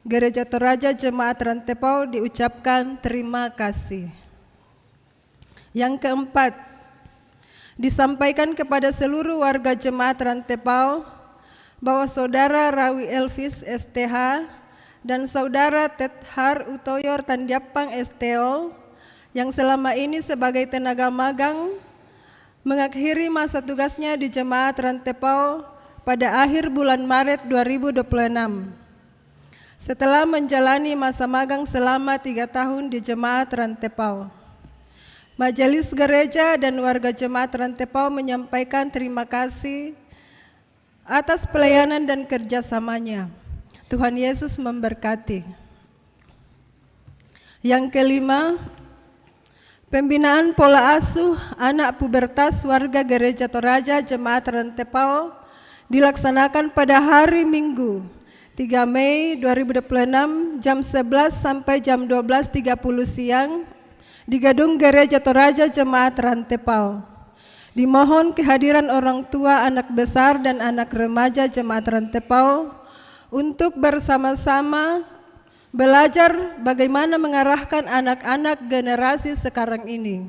Gereja Toraja Jemaat Rantepau diucapkan terima kasih. Yang keempat, disampaikan kepada seluruh warga Jemaat Rantepau bahwa Saudara Rawi Elvis STH dan Saudara Tethar Utoyor Tandiapang STO yang selama ini sebagai tenaga magang mengakhiri masa tugasnya di Jemaat Rantepau pada akhir bulan Maret 2026. Setelah menjalani masa magang selama 3 tahun di Jemaat Rantepau, Majelis Gereja dan warga Jemaat Rantepau menyampaikan terima kasih atas pelayanan dan kerjasamanya. Tuhan Yesus memberkati. Yang kelima, pembinaan pola asuh anak pubertas warga Gereja Toraja Jemaat Rantepau dilaksanakan pada hari Minggu 3 Mei 2026 jam 11 sampai jam 12.30 siang di Gedung Gereja Toraja Jemaat Rantepau. Dimohon kehadiran orang tua, anak besar dan anak remaja Jemaat Rantepau untuk bersama-sama belajar bagaimana mengarahkan anak-anak generasi sekarang ini.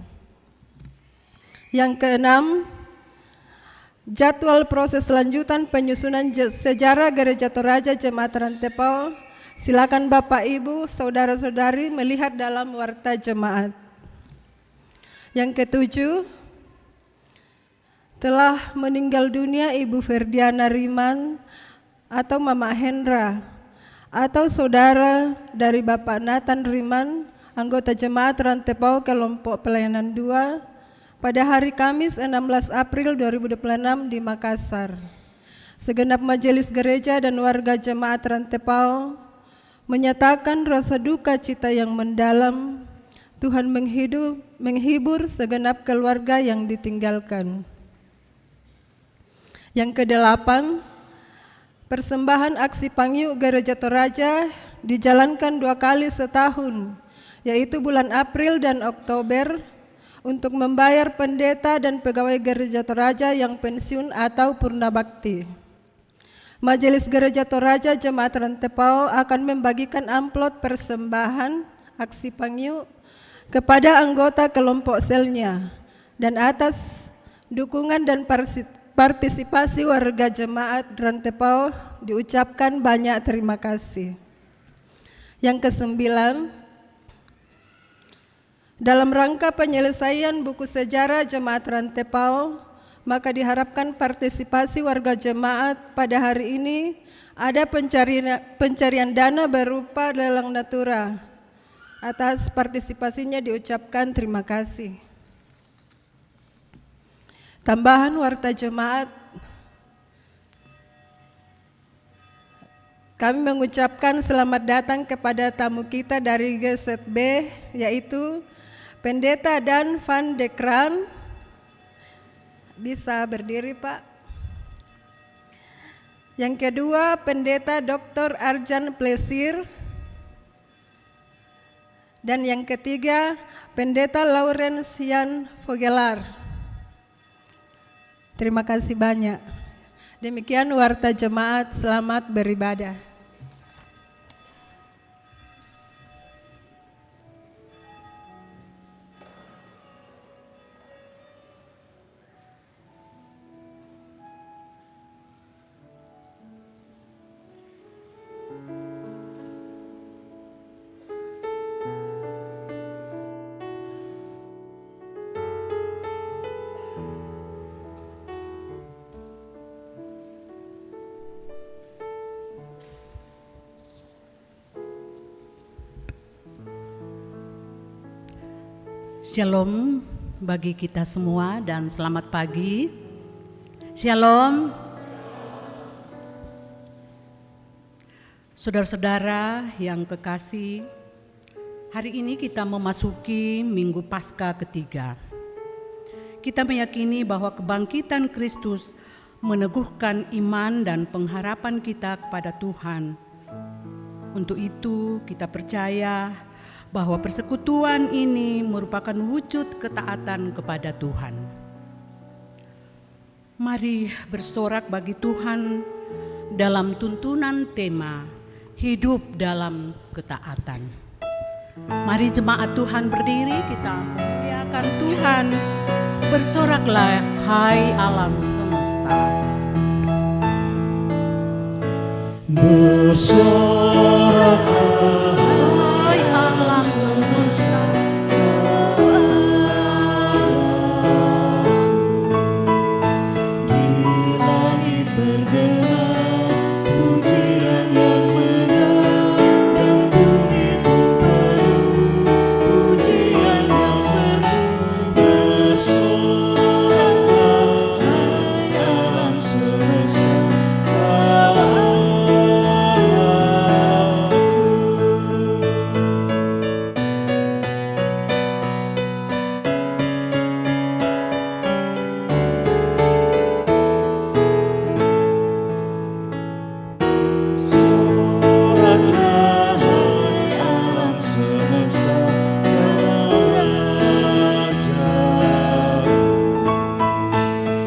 Yang keenam, jadwal proses lanjutan penyusunan sejarah Gereja Toraja Jemaat Rantepau. Silakan Bapak Ibu, saudara-saudari melihat dalam warta jemaat. Yang ketujuh, telah meninggal dunia Ibu Ferdiana Riman atau Mama Hendra atau saudara dari Bapak Nathan Riman, anggota Jemaat Rantepau kelompok pelayanan 2 pada hari Kamis 16 April 2026 di Makassar. Segenap majelis gereja dan warga Jemaat Rantepau menyatakan rasa duka cita yang mendalam. Tuhan menghibur segenap keluarga yang ditinggalkan. Yang kedelapan, persembahan aksi Pangyuk Gereja Toraja dijalankan 2 kali setahun, yaitu bulan April dan Oktober, untuk membayar pendeta dan pegawai Gereja Toraja yang pensiun atau purna bakti. Majelis Gereja Toraja Jemaat Rantepau akan membagikan amplop persembahan aksi Pangyuk kepada anggota kelompok selnya, dan atas dukungan dan partisipasi warga Jemaat Rantepau diucapkan banyak terima kasih. Yang kesembilan, dalam rangka penyelesaian buku sejarah Jemaat Rantepau, maka diharapkan partisipasi warga jemaat pada hari ini ada pencarian dana berupa lelang natura. Atas partisipasinya diucapkan terima kasih. Tambahan warta jemaat, kami mengucapkan selamat datang kepada tamu kita dari GZB, yaitu Pendeta Dan Van de Kraan. Bisa berdiri Pak. Yang kedua, Pendeta Dr. Arjan Plesir. Dan yang ketiga, Pendeta Laurentian Vogelar. Terima kasih banyak. Demikian warta jemaat, selamat beribadah. Shalom bagi kita semua dan selamat pagi. Shalom. Saudara-saudara yang kekasih, hari ini kita memasuki Minggu Paskah ketiga. Kita meyakini bahwa kebangkitan Kristus meneguhkan iman dan pengharapan kita kepada Tuhan. Untuk itu kita percaya bahwa persekutuan ini merupakan wujud ketaatan kepada Tuhan. Mari bersorak bagi Tuhan dalam tuntunan tema hidup dalam ketaatan. Mari jemaat Tuhan berdiri, kita muliakan Tuhan. Bersoraklah hai alam semesta. Bersoraklah Hai alam semesta. di langit bergema pujian yang megah dan bumi pun penuh pujian yang merdu. Bersoraklah hai alam semesta kau soraklah hai alam semesta kau Rajaku.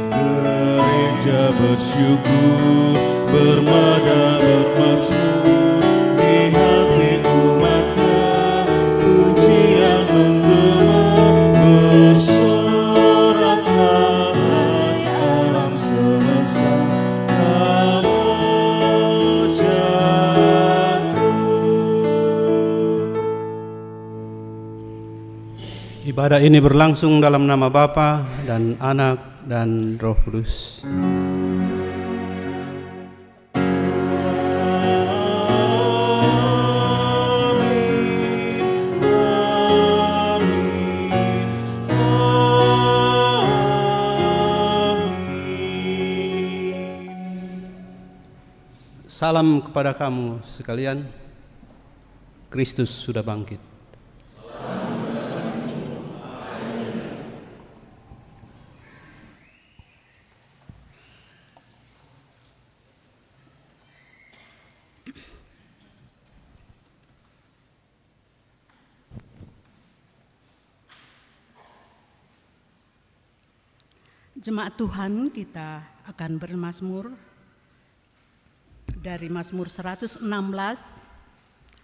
Gereja bersyukur bermada bermazmur di hati umatnya pujian menggema. Bersoraklah hai alam semesta kau Rajaku. Ibadah ini berlangsung dalam nama Bapa dan Anak dan Roh Kudus. Salam kepada kamu sekalian. Kristus sudah bangkit. Jemaat Tuhan, kita akan bermazmur dari Mazmur 116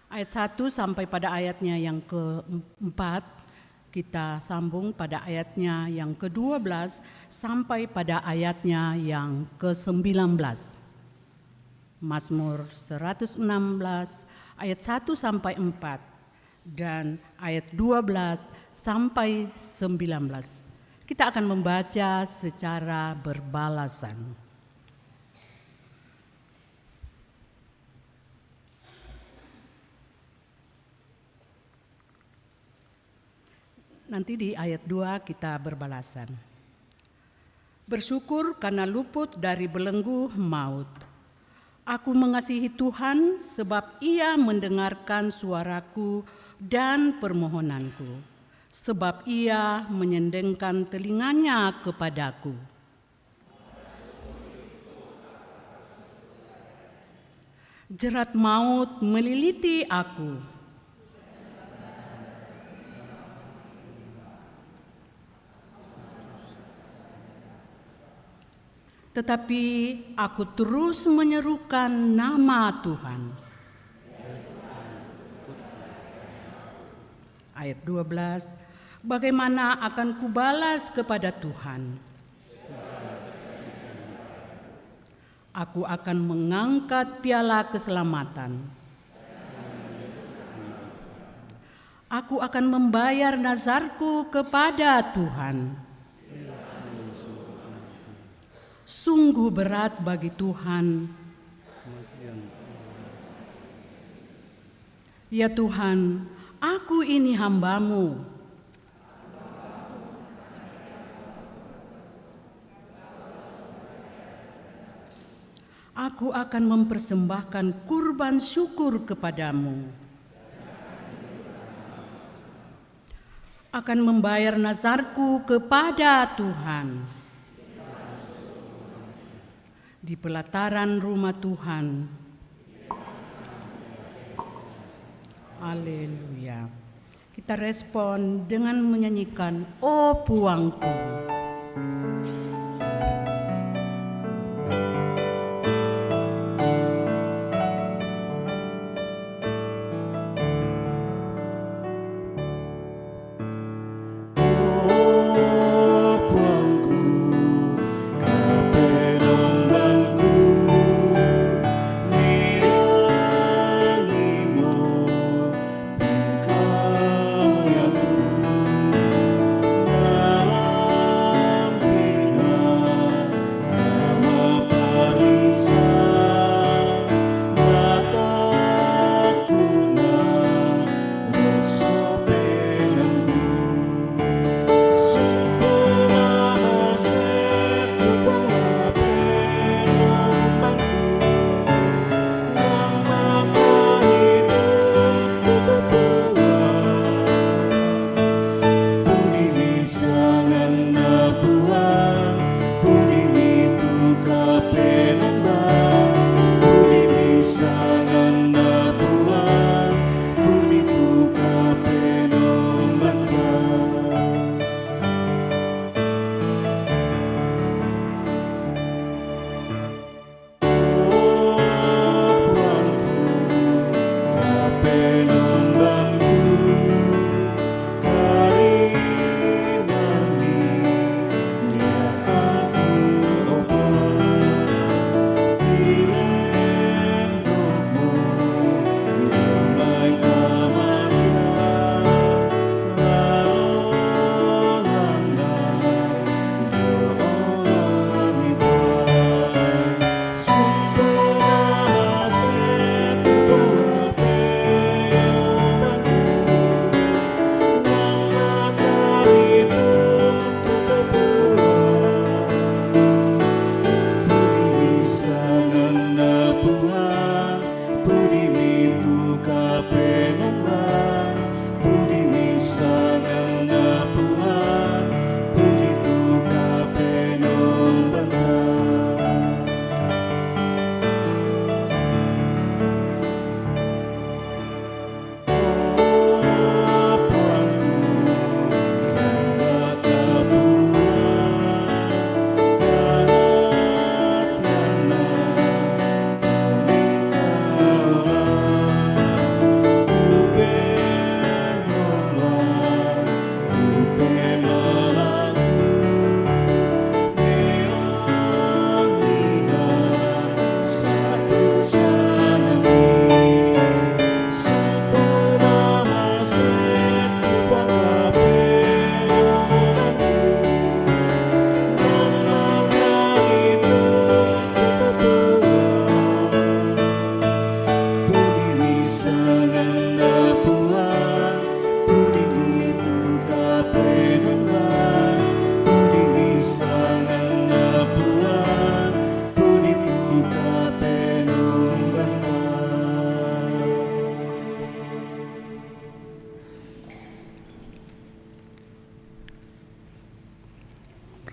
ayat 1 sampai pada ayatnya yang keempat. Kita sambung pada ayatnya yang ke-12 sampai pada ayatnya yang ke-19. Mazmur 116 ayat 1 sampai 4 dan ayat 12 sampai 19. Kita akan membaca secara berbalasan. Nanti di ayat 2 kita berbalasan. Bersyukur karena luput dari belenggu maut. Aku mengasihi Tuhan sebab Ia mendengarkan suaraku dan permohonanku. Sebab Ia menyendengkan telinganya kepadaku. Jerat maut meliliti aku. Tetapi aku terus menyerukan nama Tuhan. Ayat 12, bagaimana akan kubalas kepada Tuhan? Aku akan mengangkat piala keselamatan. Aku akan membayar nazarku kepada Tuhan. Sungguh berat bagi Tuhan. Ya Tuhan, aku ini hamba-Mu. Aku akan mempersembahkan kurban syukur kepadamu. Akan membayar nazarku kepada Tuhan. Di pelataran rumah Tuhan. Haleluya. Kita respon dengan menyanyikan "O Puangku".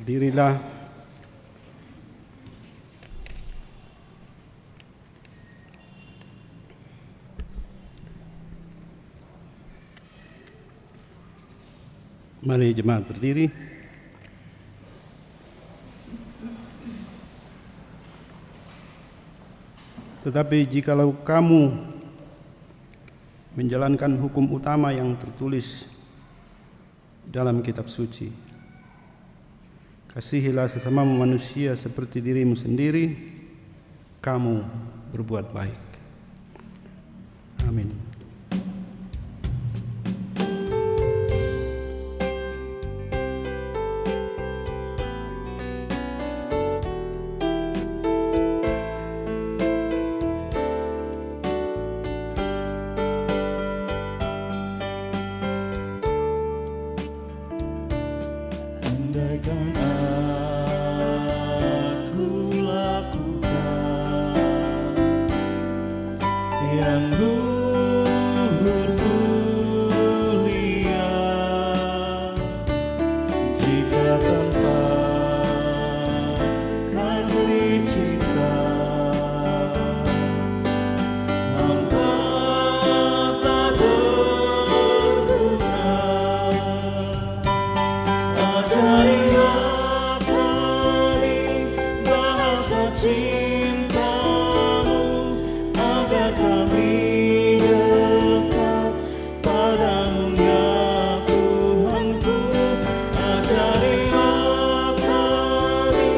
Berdirilah. Mari jemaat berdiri. Tetapi jikalau kamu menjalankan hukum utama yang tertulis dalam kitab suci, kasihilah sesamamu manusia seperti dirimu sendiri, kamu berbuat baik. Amin. Andaikan aku lakukan yang luhur mulia, jika tanpa kasih cinta hamba tak berguna. Ajarilah kami bahasa cintamu, agar kami dekat padamu ya Tuhanku. Ajarilah kami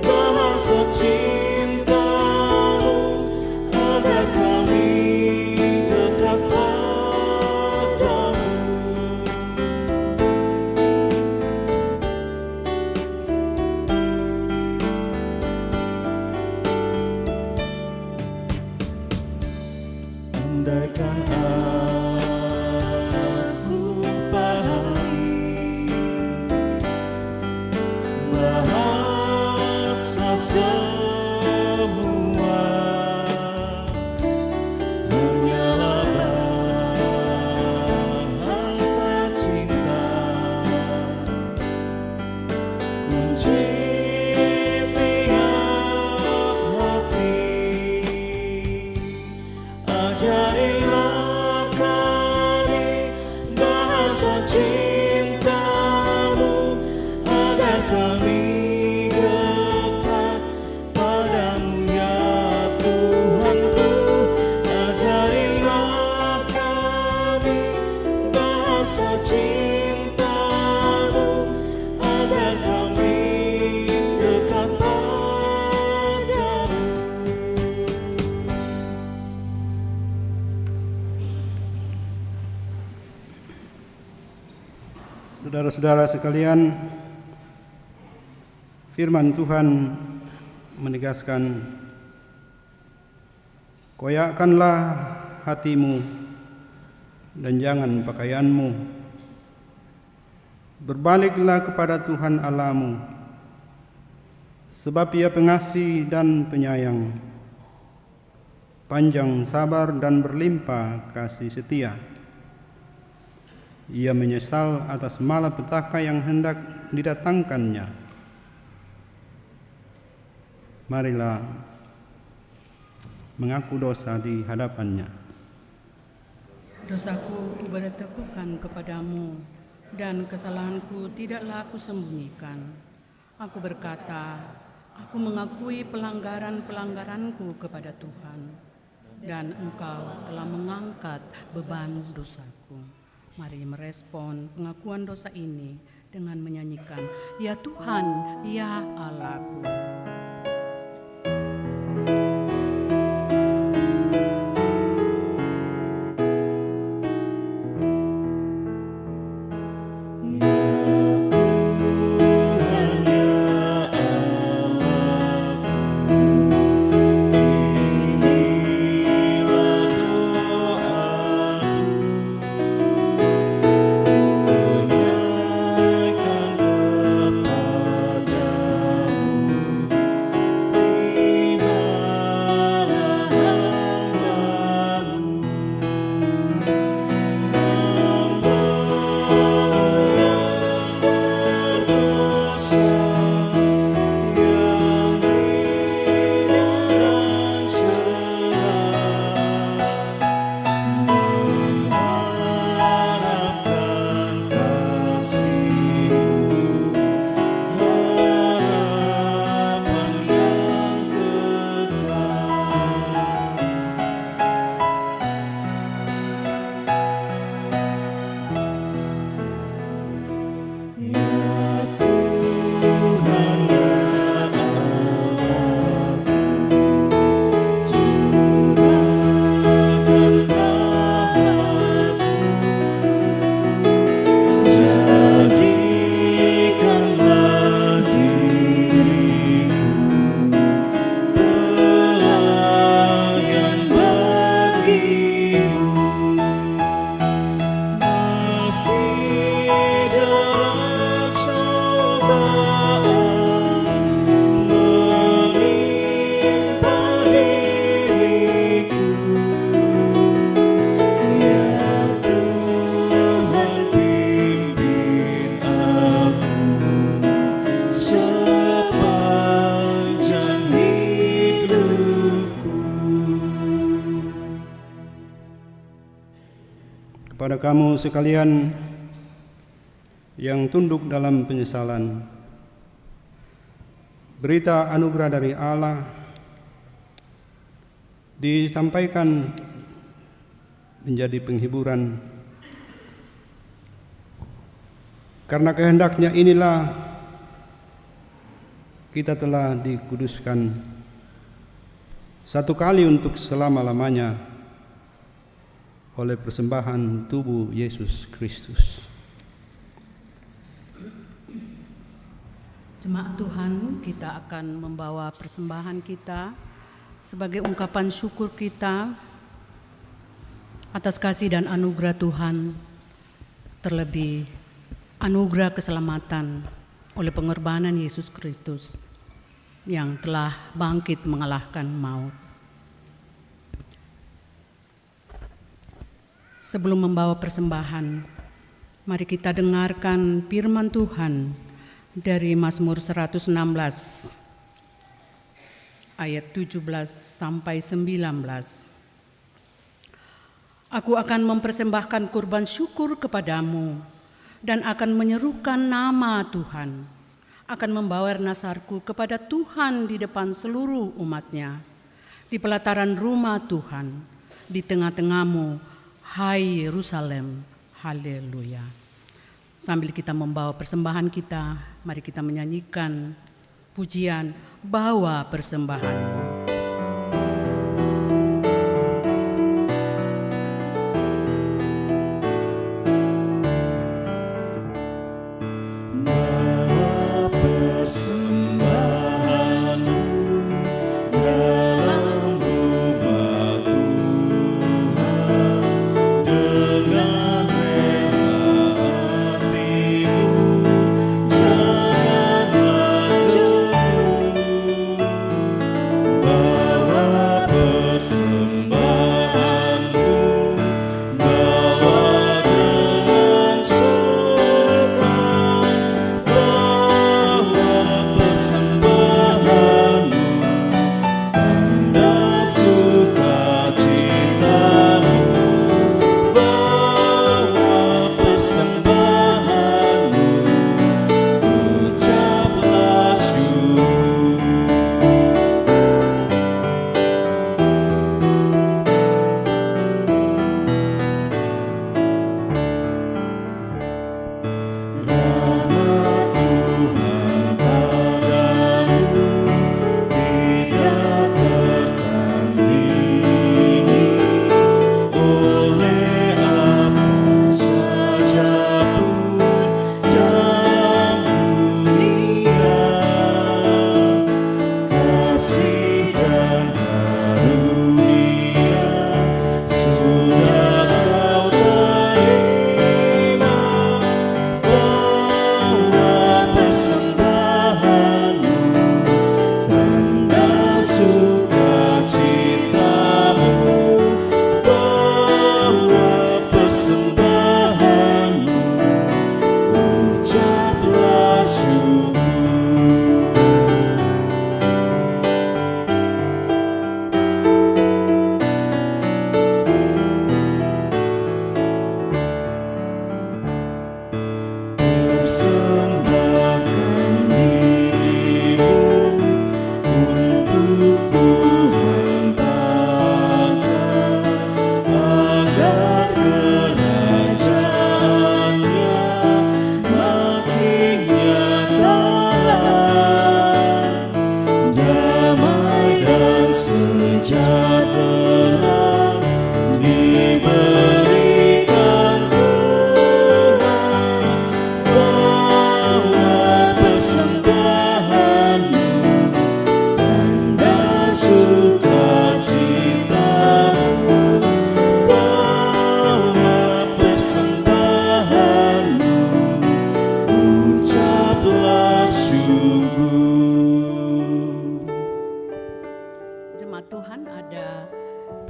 bahasa cintamu, agar kami dekat padamu. Andaikan aku pahami bahasa semua hanyalah bahasa cinta, kunci tiap hati. Ajarilah kami bahasa cintamu, agar kami dekat padamu ya Tuhanku. Ajarilah kami bahasa cintamu, agar kami dekat padamu. Saudara-saudara sekalian, firman Tuhan menegaskan, koyakkanlah hatimu dan jangan pakaianmu. Berbaliklah kepada Tuhan Allahmu, sebab Ia pengasih dan penyayang, panjang sabar dan berlimpah kasih setia. Ia menyesal atas malapetaka yang hendak didatangkannya. Marilah mengaku dosa di hadapannya. Dosaku ibadah teguhkan kepadamu, dan kesalahanku tidaklah aku sembunyikan. Aku berkata, aku mengakui pelanggaran-pelanggaranku kepada Tuhan, dan Engkau telah mengangkat beban dosaku. Mari merespon pengakuan dosa ini dengan menyanyikan, ya Tuhan, ya Allahku. Kepadamu kepada kamu sekalian yang tunduk dalam penyesalan. Berita anugerah dari Allah disampaikan menjadi penghiburan. Karena kehendaknya inilah kita telah dikuduskan satu kali untuk selama-lamanya oleh persembahan tubuh Yesus Kristus. Jemaat Tuhan, kita akan membawa persembahan kita sebagai ungkapan syukur kita atas kasih dan anugerah Tuhan, terlebih anugerah keselamatan oleh pengorbanan Yesus Kristus yang telah bangkit mengalahkan maut. Sebelum membawa persembahan, mari kita dengarkan firman Tuhan dari Mazmur 116 ayat 17 sampai 19. Aku akan mempersembahkan kurban syukur kepadamu dan akan menyerukan nama Tuhan, akan membawa nasarku kepada Tuhan di depan seluruh umatnya, di pelataran rumah Tuhan, di tengah-tengahmu, hai Yerusalem. Haleluya. Sambil kita membawa persembahan kita, mari kita menyanyikan pujian Bawa Persembahanmu.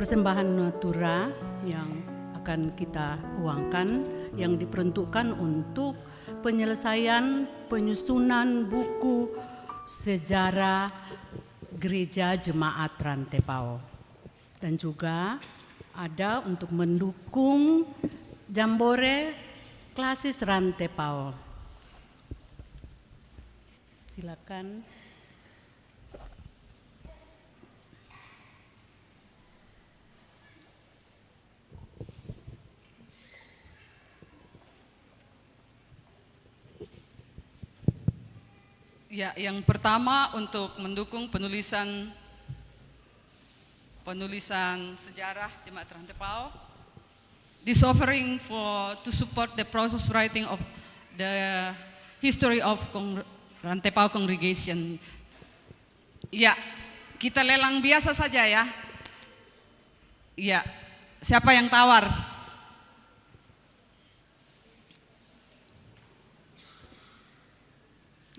Persembahan natura yang akan kita uangkan yang diperuntukkan untuk penyelesaian penyusunan buku sejarah Gereja Jemaat Rantepao, dan juga ada untuk mendukung Jambore Klasis Rantepao. Silakan. Ya, yang pertama untuk mendukung penulisan sejarah Jemaat Rantepao. This offering to support the process writing of the history of Rantepao Congregation. Ya, kita lelang biasa saja ya. Ya, siapa yang tawar?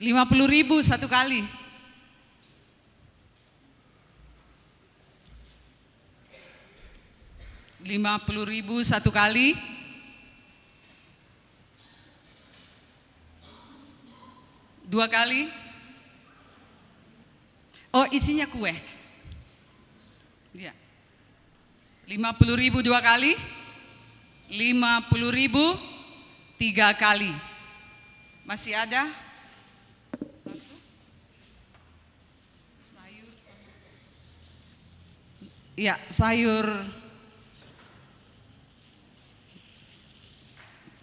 Rp50.000 satu kali. Rp50.000 satu kali. Dua kali. Oh, isinya kue. Ya. Rp50.000 dua kali. Rp50.000 tiga kali. Masih ada? Ya, sayur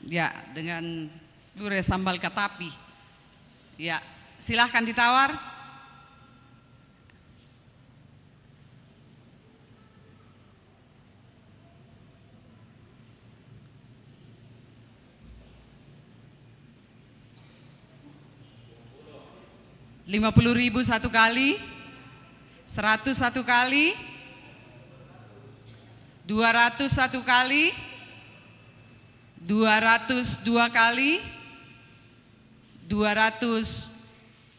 ya dengan lure sambal katapi. Ya, silahkan ditawar. Rp50.000 satu kali, 100 satu kali, 200 satu kali, 200 dua kali, 200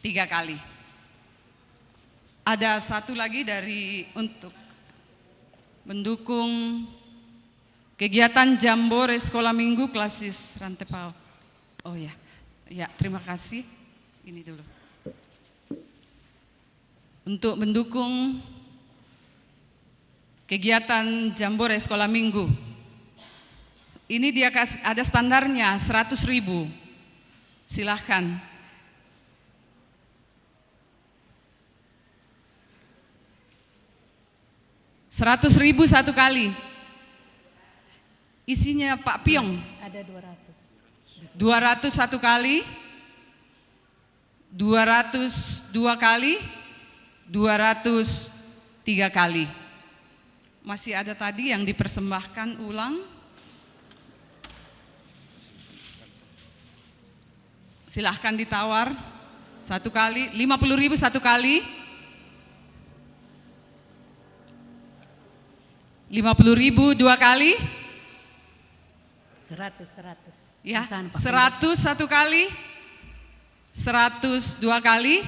tiga kali. Ada satu lagi untuk mendukung kegiatan Jambore Sekolah Minggu Klasis Rantepao. Oh ya, ya terima kasih. Ini dulu. Untuk mendukung kegiatan Jambore Sekolah Minggu. Ini dia ada standarnya 100.000. Silahkan. Rp100.000 satu kali. Isinya Pak Piong. Ada 200. 200 satu kali. 200 dua kali. 200 tiga kali. Masih ada tadi yang dipersembahkan ulang. Silahkan ditawar satu kali, Rp50.000 satu kali, Rp50.000 dua kali, 100. ya, Pesan, Pak. 100 satu kali, 100 dua kali,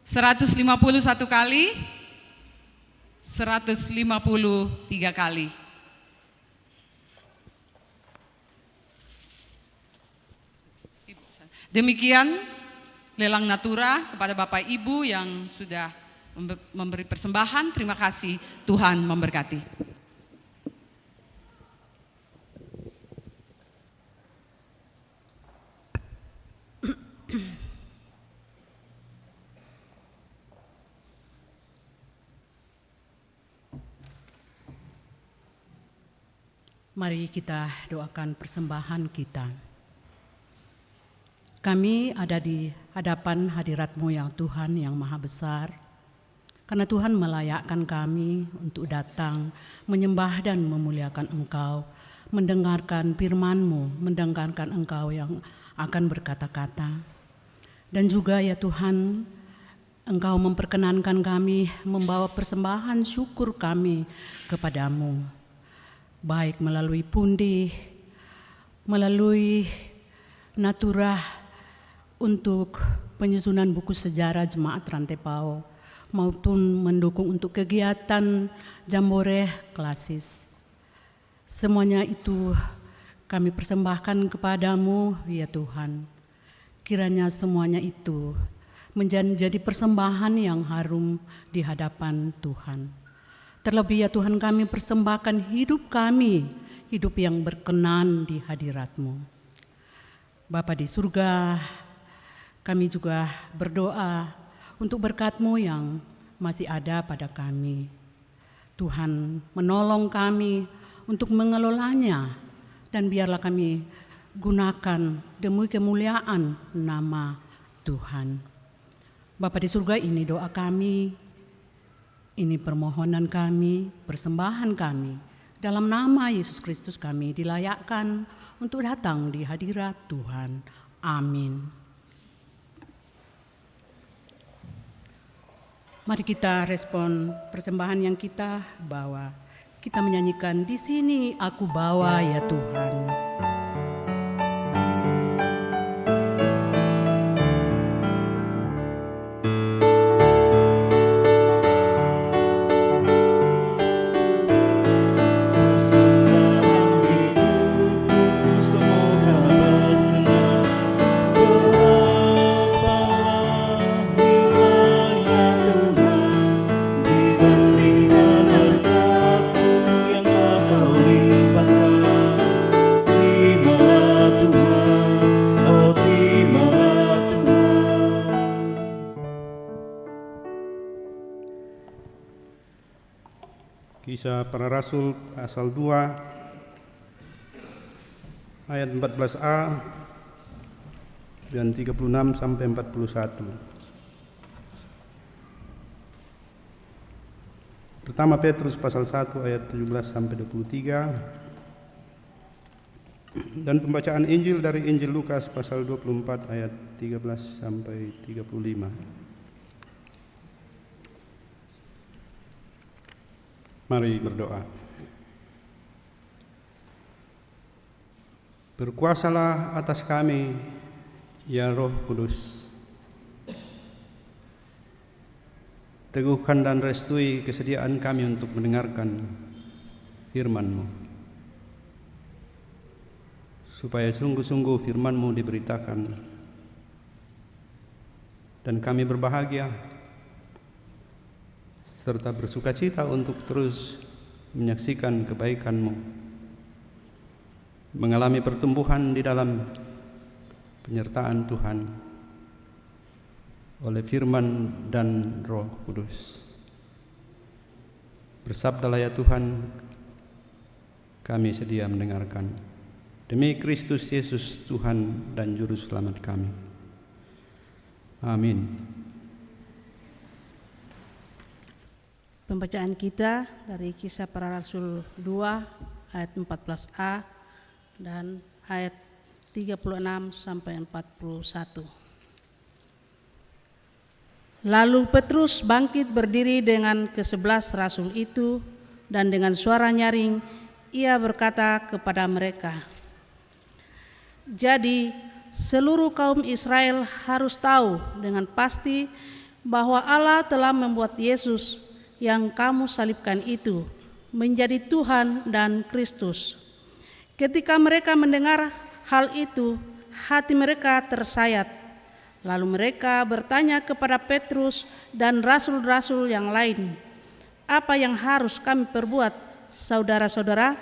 150 satu kali, 150 tiga kali. Demikian lelang natura kepada Bapak Ibu yang sudah memberi persembahan. Terima kasih, Tuhan memberkati. Mari kita doakan persembahan kita. Kami ada di hadapan hadirat-Mu yang Tuhan yang Maha Besar, karena Tuhan melayakkan kami untuk datang menyembah dan memuliakan Engkau, mendengarkan firman-Mu, mendengarkan Engkau yang akan berkata-kata. Dan juga ya Tuhan, Engkau memperkenankan kami membawa persembahan syukur kami kepadamu, baik melalui pundi, melalui natura untuk penyusunan buku sejarah Jemaat Rantepao, maupun mendukung untuk kegiatan Jambore Klasis. Semuanya itu kami persembahkan kepadamu ya Tuhan. Kiranya semuanya itu menjadi persembahan yang harum di hadapan Tuhan. Terlebih ya Tuhan, kami persembahkan hidup kami hidup yang berkenan di hadirat-Mu. Bapa di surga, kami juga berdoa untuk berkat-Mu yang masih ada pada kami. Tuhan menolong kami untuk mengelolanya, dan biarlah kami gunakan demi kemuliaan nama Tuhan. Bapa di surga, ini doa kami, ini permohonan kami, persembahan kami. Dalam nama Yesus Kristus kami dilayakkan untuk datang di hadirat Tuhan. Amin. Mari kita respon persembahan yang kita bawa. Kita menyanyikan, di sini aku bawa ya Tuhan. Kisah Para Rasul pasal 2 ayat 14a dan 36 sampai 41. Pertama Petrus pasal 1 ayat 17 sampai 23 dan pembacaan Injil dari Injil Lukas pasal 24 ayat 13 sampai 35. Mari berdoa. Berkuasalah atas kami, ya Roh Kudus. Teguhkan dan restui kesediaan kami untuk mendengarkan firman-Mu, supaya sungguh-sungguh firman-Mu diberitakan dan kami berbahagia serta bersukacita untuk terus menyaksikan kebaikan-Mu, mengalami pertumbuhan di dalam penyertaan Tuhan oleh firman dan Roh Kudus. Bersabdalah ya Tuhan, kami sedia mendengarkan. Demi Kristus Yesus Tuhan dan Juru Selamat kami. Amin. Pembacaan kita dari Kisah Para Rasul 2 ayat 14a dan ayat 36 sampai 41. Lalu Petrus bangkit berdiri dengan ke-11 rasul itu, dan dengan suara nyaring ia berkata kepada mereka, "Jadi seluruh kaum Israel harus tahu dengan pasti bahwa Allah telah membuat Yesus yang kamu salibkan itu menjadi Tuhan dan Kristus." Ketika mereka mendengar hal itu, hati mereka tersayat. Lalu mereka bertanya kepada Petrus dan rasul-rasul yang lain, "Apa yang harus kami perbuat, saudara-saudara?"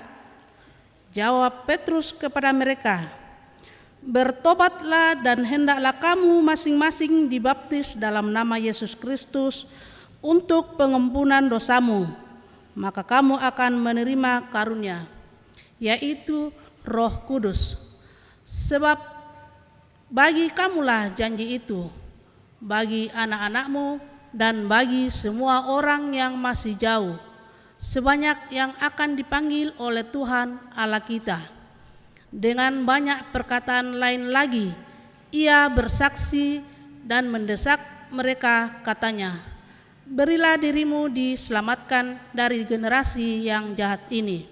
Jawab Petrus kepada mereka, "Bertobatlah dan hendaklah kamu masing-masing dibaptis dalam nama Yesus Kristus untuk pengampunan dosamu, maka kamu akan menerima karunia, yaitu Roh Kudus. Sebab bagi kamulah janji itu, bagi anak-anakmu dan bagi semua orang yang masih jauh, sebanyak yang akan dipanggil oleh Tuhan Allah kita." Dengan banyak perkataan lain lagi, ia bersaksi dan mendesak mereka, katanya, "Berilah dirimu diselamatkan dari generasi yang jahat ini."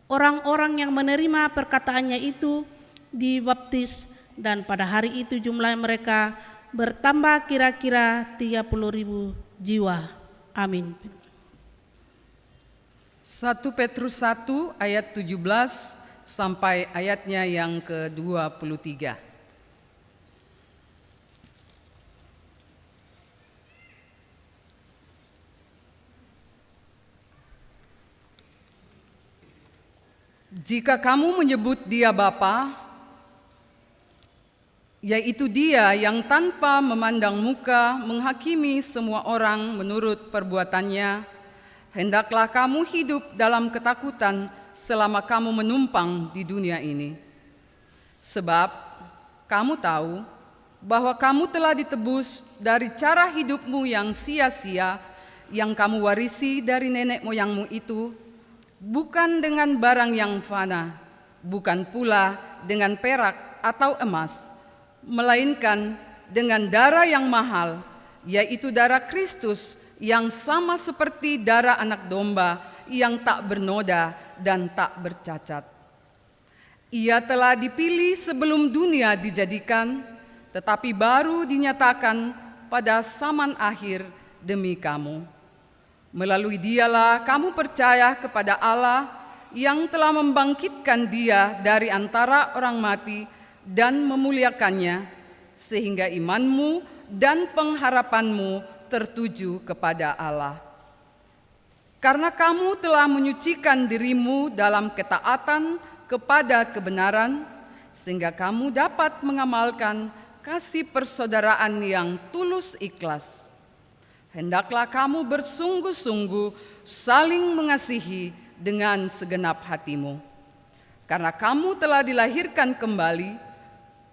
Orang-orang yang menerima perkataannya itu dibaptis, dan pada hari itu jumlah mereka bertambah kira-kira 30.000 jiwa. Amin. 1 Petrus 1 ayat 17 sampai ayatnya yang ke-23. Jika kamu menyebut Dia Bapa, yaitu Dia yang tanpa memandang muka menghakimi semua orang menurut perbuatannya, hendaklah kamu hidup dalam ketakutan selama kamu menumpang di dunia ini. Sebab kamu tahu bahwa kamu telah ditebus dari cara hidupmu yang sia-sia yang kamu warisi dari nenek moyangmu itu, bukan dengan barang yang fana, bukan pula dengan perak atau emas, melainkan dengan darah yang mahal, yaitu darah Kristus yang sama seperti darah anak domba yang tak bernoda dan tak bercacat. Ia telah dipilih sebelum dunia dijadikan, tetapi baru dinyatakan pada zaman akhir demi kamu. Melalui Dialah kamu percaya kepada Allah yang telah membangkitkan Dia dari antara orang mati dan memuliakannya, sehingga imanmu dan pengharapanmu tertuju kepada Allah. Karena kamu telah menyucikan dirimu dalam ketaatan kepada kebenaran, sehingga kamu dapat mengamalkan kasih persaudaraan yang tulus ikhlas. Hendaklah kamu bersungguh-sungguh saling mengasihi dengan segenap hatimu. Karena kamu telah dilahirkan kembali,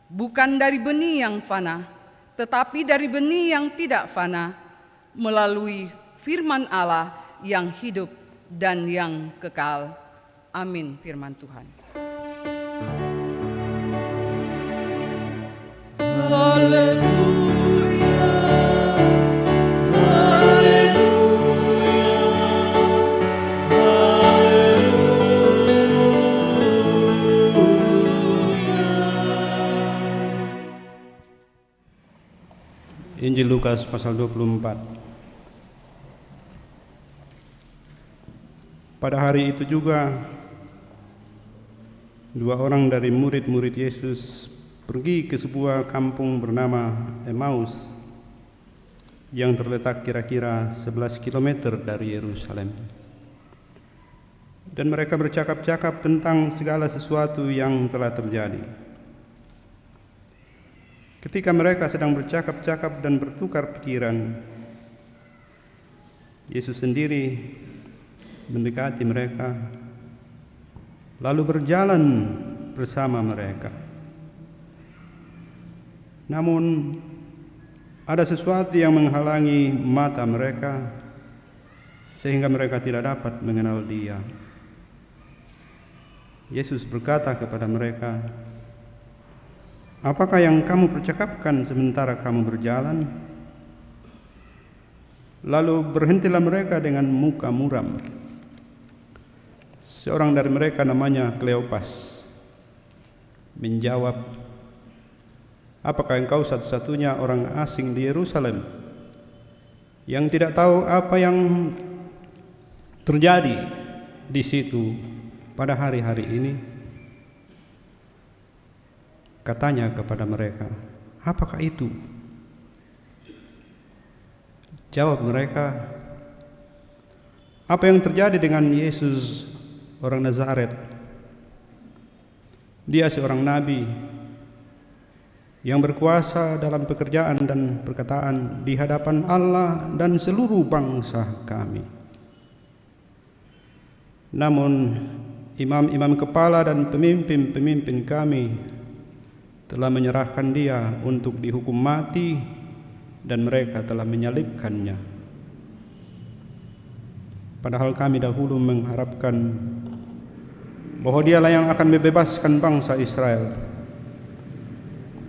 bukan dari benih yang fana, tetapi dari benih yang tidak fana, melalui firman Allah yang hidup dan yang kekal. Amin, firman Tuhan. Injil Lukas pasal 24. Pada hari itu juga, dua orang dari murid-murid Yesus pergi ke sebuah kampung bernama Emmaus yang terletak kira-kira 11 km dari Yerusalem. Dan mereka bercakap-cakap tentang segala sesuatu yang telah terjadi. Ketika mereka sedang bercakap-cakap dan bertukar pikiran, Yesus sendiri mendekati mereka, lalu berjalan bersama mereka. Namun, ada sesuatu yang menghalangi mata mereka, sehingga mereka tidak dapat mengenal Dia. Yesus berkata kepada mereka, "Apakah yang kamu percakapkan sementara kamu berjalan?" Lalu berhentilah mereka dengan muka muram. Seorang dari mereka namanya Kleopas menjawab, "Apakah engkau satu-satunya orang asing di Yerusalem yang tidak tahu apa yang terjadi di situ pada hari-hari ini?" Katanya kepada mereka, "Apakah itu?" Jawab mereka, "Apa yang terjadi dengan Yesus orang Nazaret? Dia seorang nabi yang berkuasa dalam pekerjaan dan perkataan di hadapan Allah dan seluruh bangsa kami. Namun imam-imam kepala dan pemimpin-pemimpin kami telah menyerahkan Dia untuk dihukum mati dan mereka telah menyalibkannya. Padahal kami dahulu mengharapkan bahwa Dialah yang akan membebaskan bangsa Israel.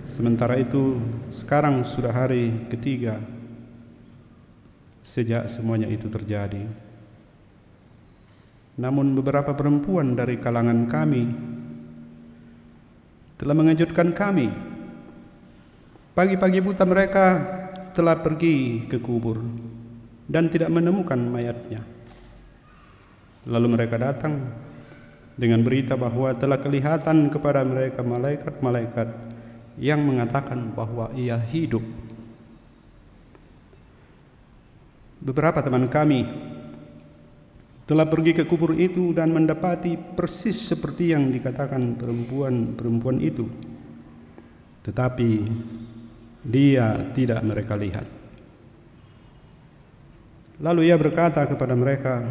Sementara itu, sekarang sudah hari ketiga sejak semuanya itu terjadi. Namun beberapa perempuan dari kalangan kami telah mengejutkan kami. Pagi-pagi buta mereka telah pergi ke kubur dan tidak menemukan mayatnya. Lalu mereka datang dengan berita bahwa telah kelihatan kepada mereka malaikat-malaikat yang mengatakan bahwa Ia hidup. Beberapa teman kami telah pergi ke kubur itu dan mendapati persis seperti yang dikatakan perempuan itu. Tetapi dia tidak mereka lihat. Lalu ia berkata kepada mereka,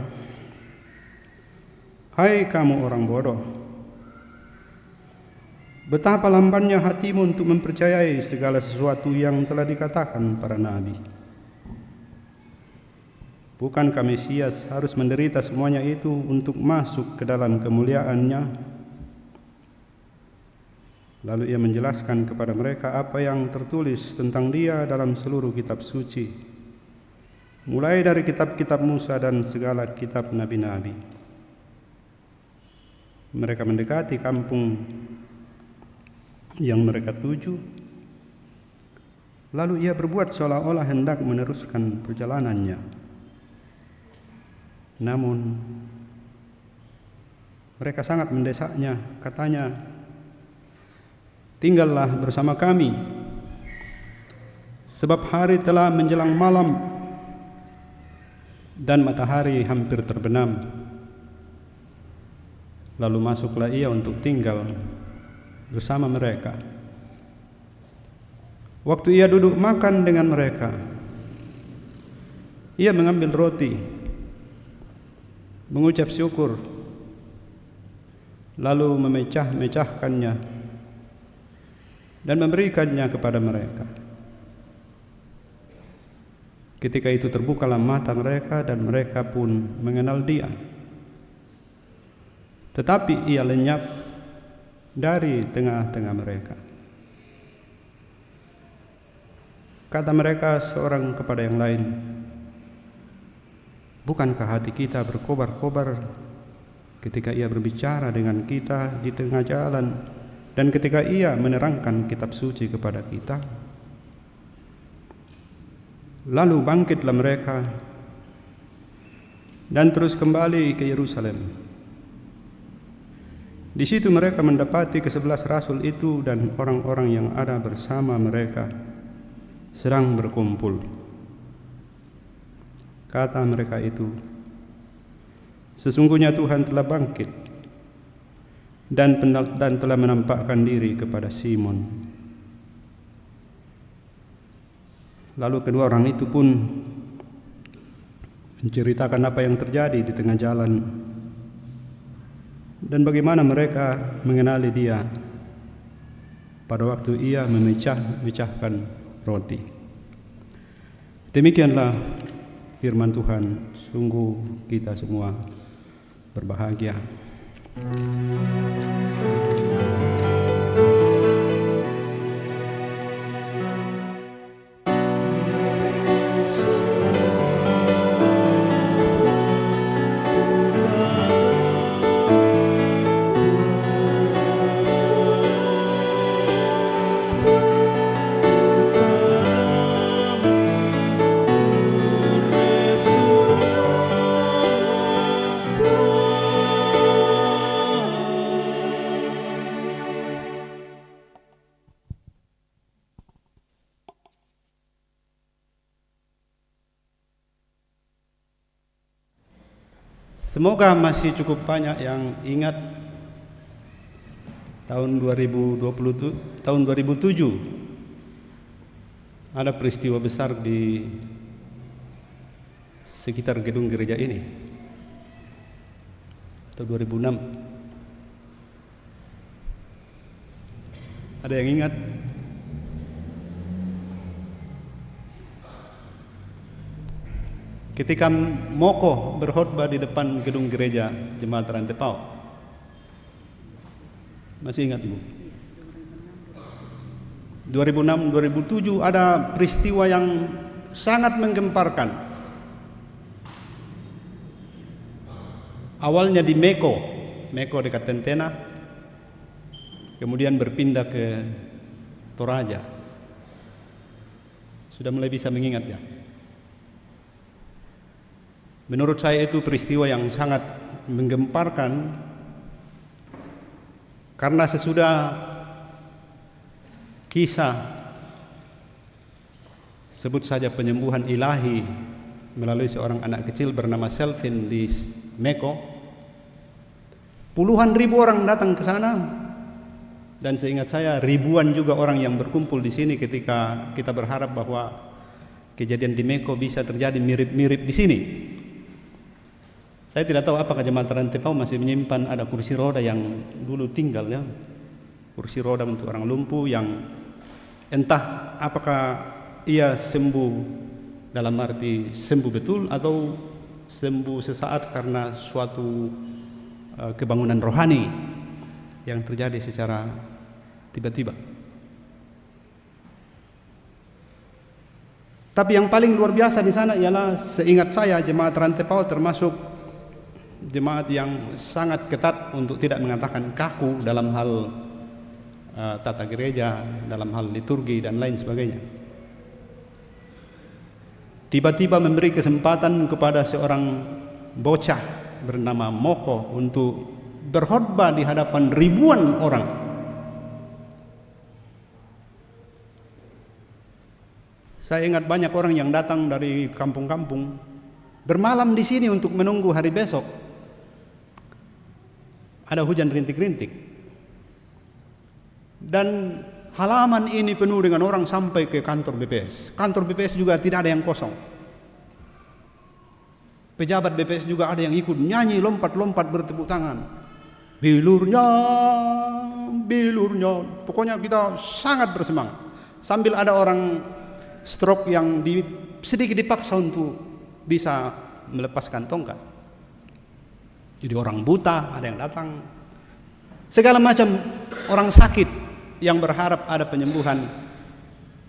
"Hai kamu orang bodoh, betapa lambannya hatimu untuk mempercayai segala sesuatu yang telah dikatakan para nabi. Bukankah Mesias harus menderita semuanya itu untuk masuk ke dalam kemuliaannya?" Lalu ia menjelaskan kepada mereka apa yang tertulis tentang dia dalam seluruh kitab suci, mulai dari kitab-kitab Musa dan segala kitab nabi-nabi. Mereka mendekati kampung yang mereka tuju. Lalu ia berbuat seolah-olah hendak meneruskan perjalanannya. Namun mereka sangat mendesaknya, katanya, "Tinggallah bersama kami, sebab hari telah menjelang malam dan matahari hampir terbenam." Lalu masuklah ia untuk tinggal bersama mereka. Waktu ia duduk makan dengan mereka, ia mengambil roti, mengucap syukur, lalu memecah-mecahkannya dan memberikannya kepada mereka. Ketika itu terbukalah mata mereka dan mereka pun mengenal dia. Tetapi ia lenyap dari tengah-tengah mereka. Kata mereka seorang kepada yang lain, "Bukankah hati kita berkobar-kobar ketika ia berbicara dengan kita di tengah jalan dan ketika ia menerangkan kitab suci kepada kita?" Lalu bangkitlah mereka dan terus kembali ke Yerusalem. Di situ mereka mendapati ke-11 rasul itu dan orang-orang yang ada bersama mereka sedang berkumpul. Kata mereka itu, "Sesungguhnya Tuhan telah bangkit dan telah menampakkan diri kepada Simon." Lalu kedua orang itu pun menceritakan apa yang terjadi di tengah jalan dan bagaimana mereka mengenali dia pada waktu ia memecah-mecahkan roti. Demikianlah firman Tuhan. Sungguh kita semua berbahagia. Semoga masih cukup banyak yang ingat tahun 2007 ada peristiwa besar di sekitar gedung gereja ini. Atau 2006. Ada yang ingat? Ketika Moko berkhotbah di depan gedung gereja Jemaat Rantepao. Masih ingat Ibu? 2006-2007 ada peristiwa yang sangat menggemparkan. Awalnya di Meko dekat Tentena, kemudian berpindah ke Toraja. Sudah mulai bisa mengingat ya? Menurut saya itu peristiwa yang sangat menggemparkan karena sesudah kisah sebut saja penyembuhan ilahi melalui seorang anak kecil bernama Selvin di Meko. Puluhan ribu orang datang ke sana, dan seingat saya ribuan juga orang yang berkumpul di sini ketika kita berharap bahwa kejadian di Meko bisa terjadi mirip-mirip di sini. Saya tidak tahu apakah jemaat Rantepau masih menyimpan ada kursi roda yang dulu tinggal ya. Kursi roda untuk orang lumpuh yang entah apakah ia sembuh dalam arti sembuh betul atau sembuh sesaat karena suatu kebangunan rohani yang terjadi secara tiba-tiba. Tapi yang paling luar biasa di sana ialah seingat saya jemaat Rantepau termasuk jemaat yang sangat ketat untuk tidak mengatakan kaku dalam hal tata gereja, dalam hal liturgi dan lain sebagainya. Tiba-tiba memberi kesempatan kepada seorang bocah bernama Moko untuk berkhotbah di hadapan ribuan orang. Saya ingat banyak orang yang datang dari kampung-kampung bermalam di sini untuk menunggu hari besok. Ada hujan rintik-rintik. Dan halaman ini penuh dengan orang sampai ke kantor BPS. Kantor BPS juga tidak ada yang kosong. Pejabat BPS juga ada yang ikut nyanyi, lompat-lompat, bertepuk tangan. Bilurnya, bilurnya. Pokoknya kita sangat bersemangat. Sambil ada orang stroke yang sedikit dipaksa untuk bisa melepaskan tongkat. Jadi orang buta ada yang datang. Segala macam orang sakit yang berharap ada penyembuhan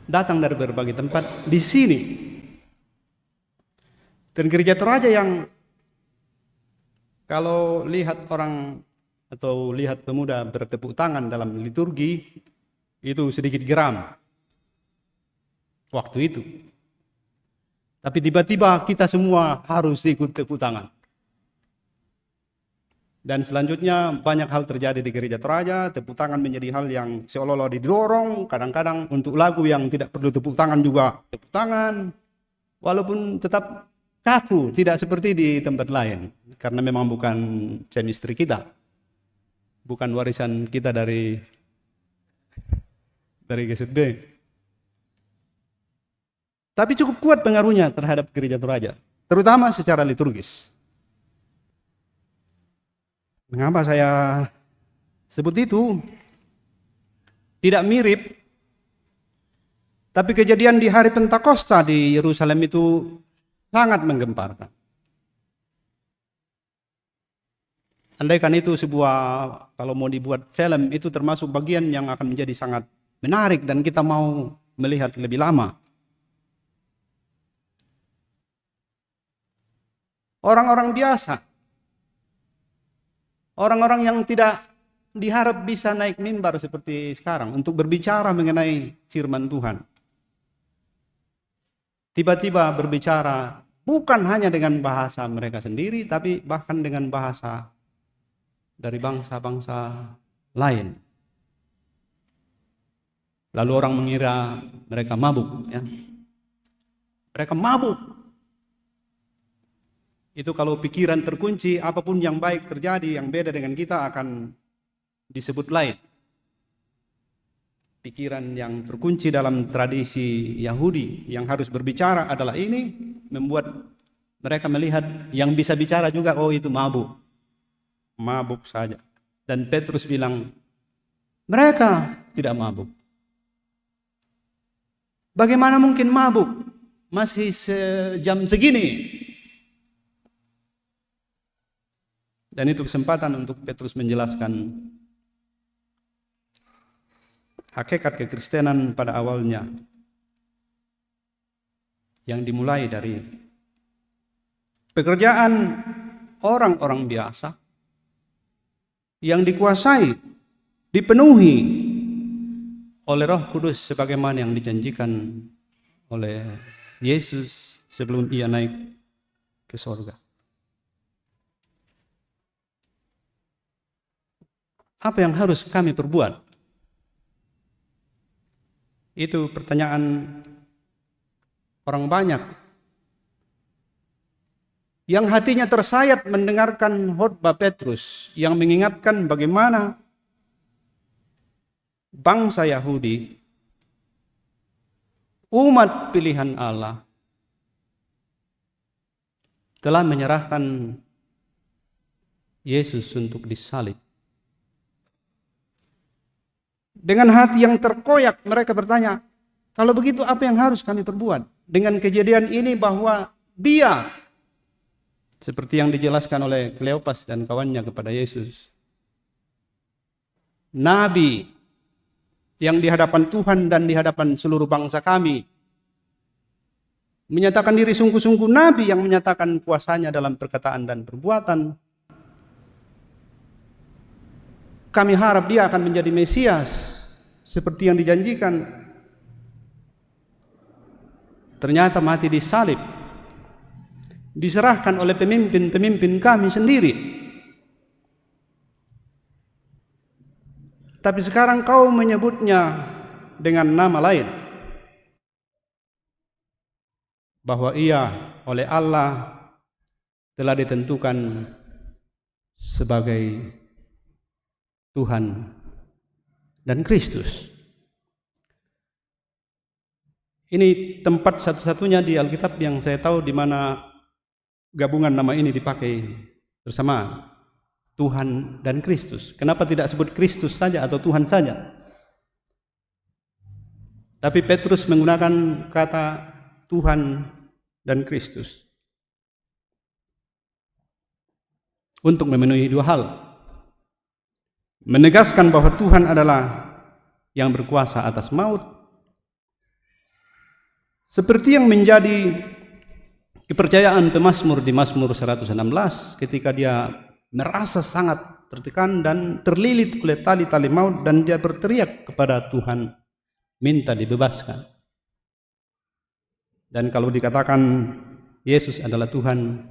datang dari berbagai tempat di sini. Dan gereja Toraja yang kalau lihat orang atau lihat pemuda bertepuk tangan dalam liturgi itu sedikit geram waktu itu. Tapi tiba-tiba kita semua harus ikut tepuk tangan. Dan selanjutnya banyak hal terjadi di gereja Toraja. Tepuk tangan menjadi hal yang seolah-olah didorong. Kadang-kadang untuk lagu yang tidak perlu tepuk tangan juga tepuk tangan. Walaupun tetap kaku, tidak seperti di tempat lain. Karena memang bukan chemistry kita. Bukan warisan kita dari GZB. Tapi cukup kuat pengaruhnya terhadap gereja Toraja. Terutama secara liturgis. Mengapa saya sebut itu? Tidak mirip, tapi kejadian di hari Pentakosta di Yerusalem itu sangat menggemparkan. Andaikan itu sebuah, kalau mau dibuat film, itu termasuk bagian yang akan menjadi sangat menarik dan kita mau melihat lebih lama. Orang-orang biasa, orang-orang yang tidak diharap bisa naik mimbar seperti sekarang untuk berbicara mengenai firman Tuhan. Tiba-tiba berbicara bukan hanya dengan bahasa mereka sendiri, tapi bahkan dengan bahasa dari bangsa-bangsa lain. Lalu orang mengira mereka mabuk. Ya. Mereka mabuk. Itu kalau pikiran terkunci, apapun yang baik terjadi, yang beda dengan kita akan disebut lain. Pikiran yang terkunci dalam tradisi Yahudi yang harus berbicara adalah ini, membuat mereka melihat yang bisa bicara juga, oh itu mabuk. Mabuk saja. Dan Petrus bilang, mereka tidak mabuk. Bagaimana mungkin mabuk? Masih sejam segini. Dan itu kesempatan untuk Petrus menjelaskan hakikat kekristenan pada awalnya yang dimulai dari pekerjaan orang-orang biasa yang dikuasai, dipenuhi oleh Roh Kudus sebagaimana yang dijanjikan oleh Yesus sebelum ia naik ke surga. Apa yang harus kami perbuat? Itu pertanyaan orang banyak. yang hatinya tersayat mendengarkan khotbah Petrus yang mengingatkan bagaimana bangsa Yahudi, umat pilihan Allah, telah menyerahkan Yesus untuk disalib. Dengan hati yang terkoyak mereka bertanya, kalau begitu apa yang harus kami perbuat? Dengan kejadian ini bahwa dia, seperti yang dijelaskan oleh Kleopas dan kawannya kepada Yesus, nabi yang di hadapan Tuhan dan di hadapan seluruh bangsa kami, menyatakan diri sungguh-sungguh nabi yang menyatakan kuasanya dalam perkataan dan perbuatan. Kami harap dia akan menjadi Mesias seperti yang dijanjikan. Ternyata mati disalib, diserahkan oleh pemimpin-pemimpin kami sendiri. Tapi sekarang kau menyebutnya dengan nama lain, bahwa ia oleh Allah telah ditentukan sebagai Tuhan dan Kristus. Ini tempat satu-satunya di Alkitab yang saya tahu di mana gabungan nama ini dipakai bersamaan, Tuhan dan Kristus. Kenapa tidak sebut Kristus saja atau Tuhan saja? Tapi Petrus menggunakan kata Tuhan dan Kristus untuk memenuhi dua hal. Menegaskan bahwa Tuhan adalah yang berkuasa atas maut, seperti yang menjadi kepercayaan pemazmur di Mazmur 116 ketika dia merasa sangat tertekan dan terlilit oleh tali-tali maut dan dia berteriak kepada Tuhan, minta dibebaskan. Dan kalau dikatakan Yesus adalah Tuhan,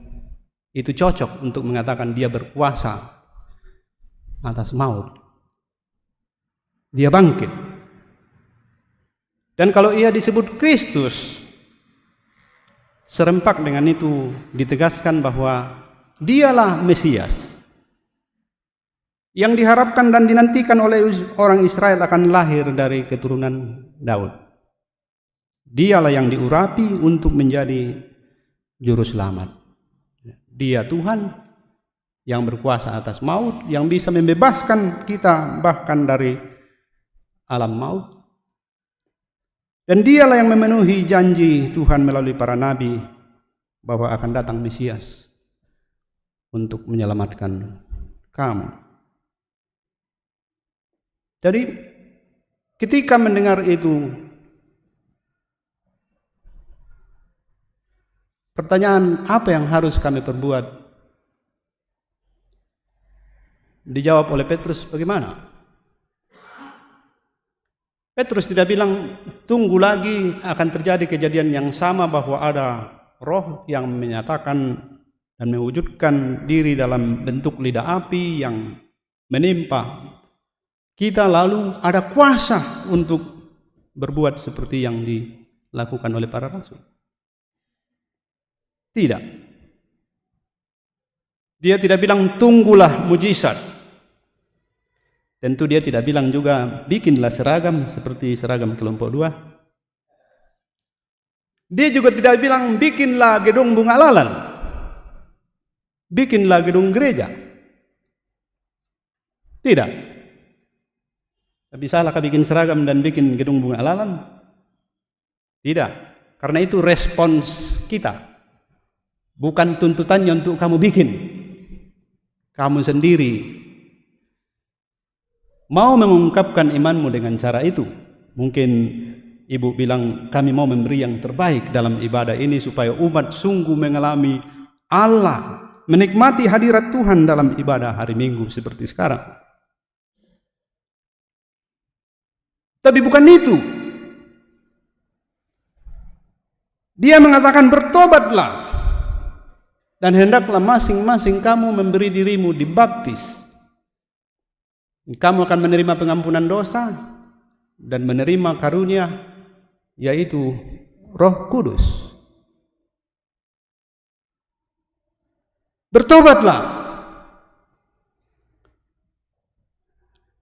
itu cocok untuk mengatakan dia berkuasa atas maut. Dia bangkit. Dan kalau ia disebut Kristus, serempak dengan itu ditegaskan bahwa dialah Mesias yang diharapkan dan dinantikan oleh orang Israel akan lahir dari keturunan Daud. Dialah yang diurapi untuk menjadi juru selamat. Dia Tuhan yang berkuasa atas maut, yang bisa membebaskan kita bahkan dari alam maut. Dan dialah yang memenuhi janji Tuhan melalui para nabi bahwa akan datang Mesias untuk menyelamatkan kamu. Jadi ketika mendengar itu, pertanyaan apa yang harus kami perbuat? Dijawab oleh Petrus, bagaimana? Petrus tidak bilang tunggu lagi akan terjadi kejadian yang sama bahwa ada roh yang menyatakan dan mewujudkan diri dalam bentuk lidah api yang menimpa kita, lalu ada kuasa untuk berbuat seperti yang dilakukan oleh para rasul. Tidak. Dia tidak bilang tunggulah mujizat. Tentu dia tidak bilang juga bikinlah seragam seperti seragam kelompok 2. Dia juga tidak bilang bikinlah gedung bunga lalan, bikinlah gedung gereja. Tidak. Bisalahkah bikin seragam dan bikin gedung bunga lalan? Tidak. Karena itu respons kita, bukan tuntutannya untuk kamu bikin. Kamu sendiri mau mengungkapkan imanmu dengan cara itu. Mungkin ibu bilang kami mau memberi yang terbaik dalam ibadah ini supaya umat sungguh mengalami Allah, menikmati hadirat Tuhan dalam ibadah hari Minggu seperti sekarang. Tapi bukan itu. Dia mengatakan bertobatlah dan hendaklah masing-masing kamu memberi dirimu dibaptis. Kamu akan menerima pengampunan dosa dan menerima karunia, yaitu Roh Kudus. Bertobatlah.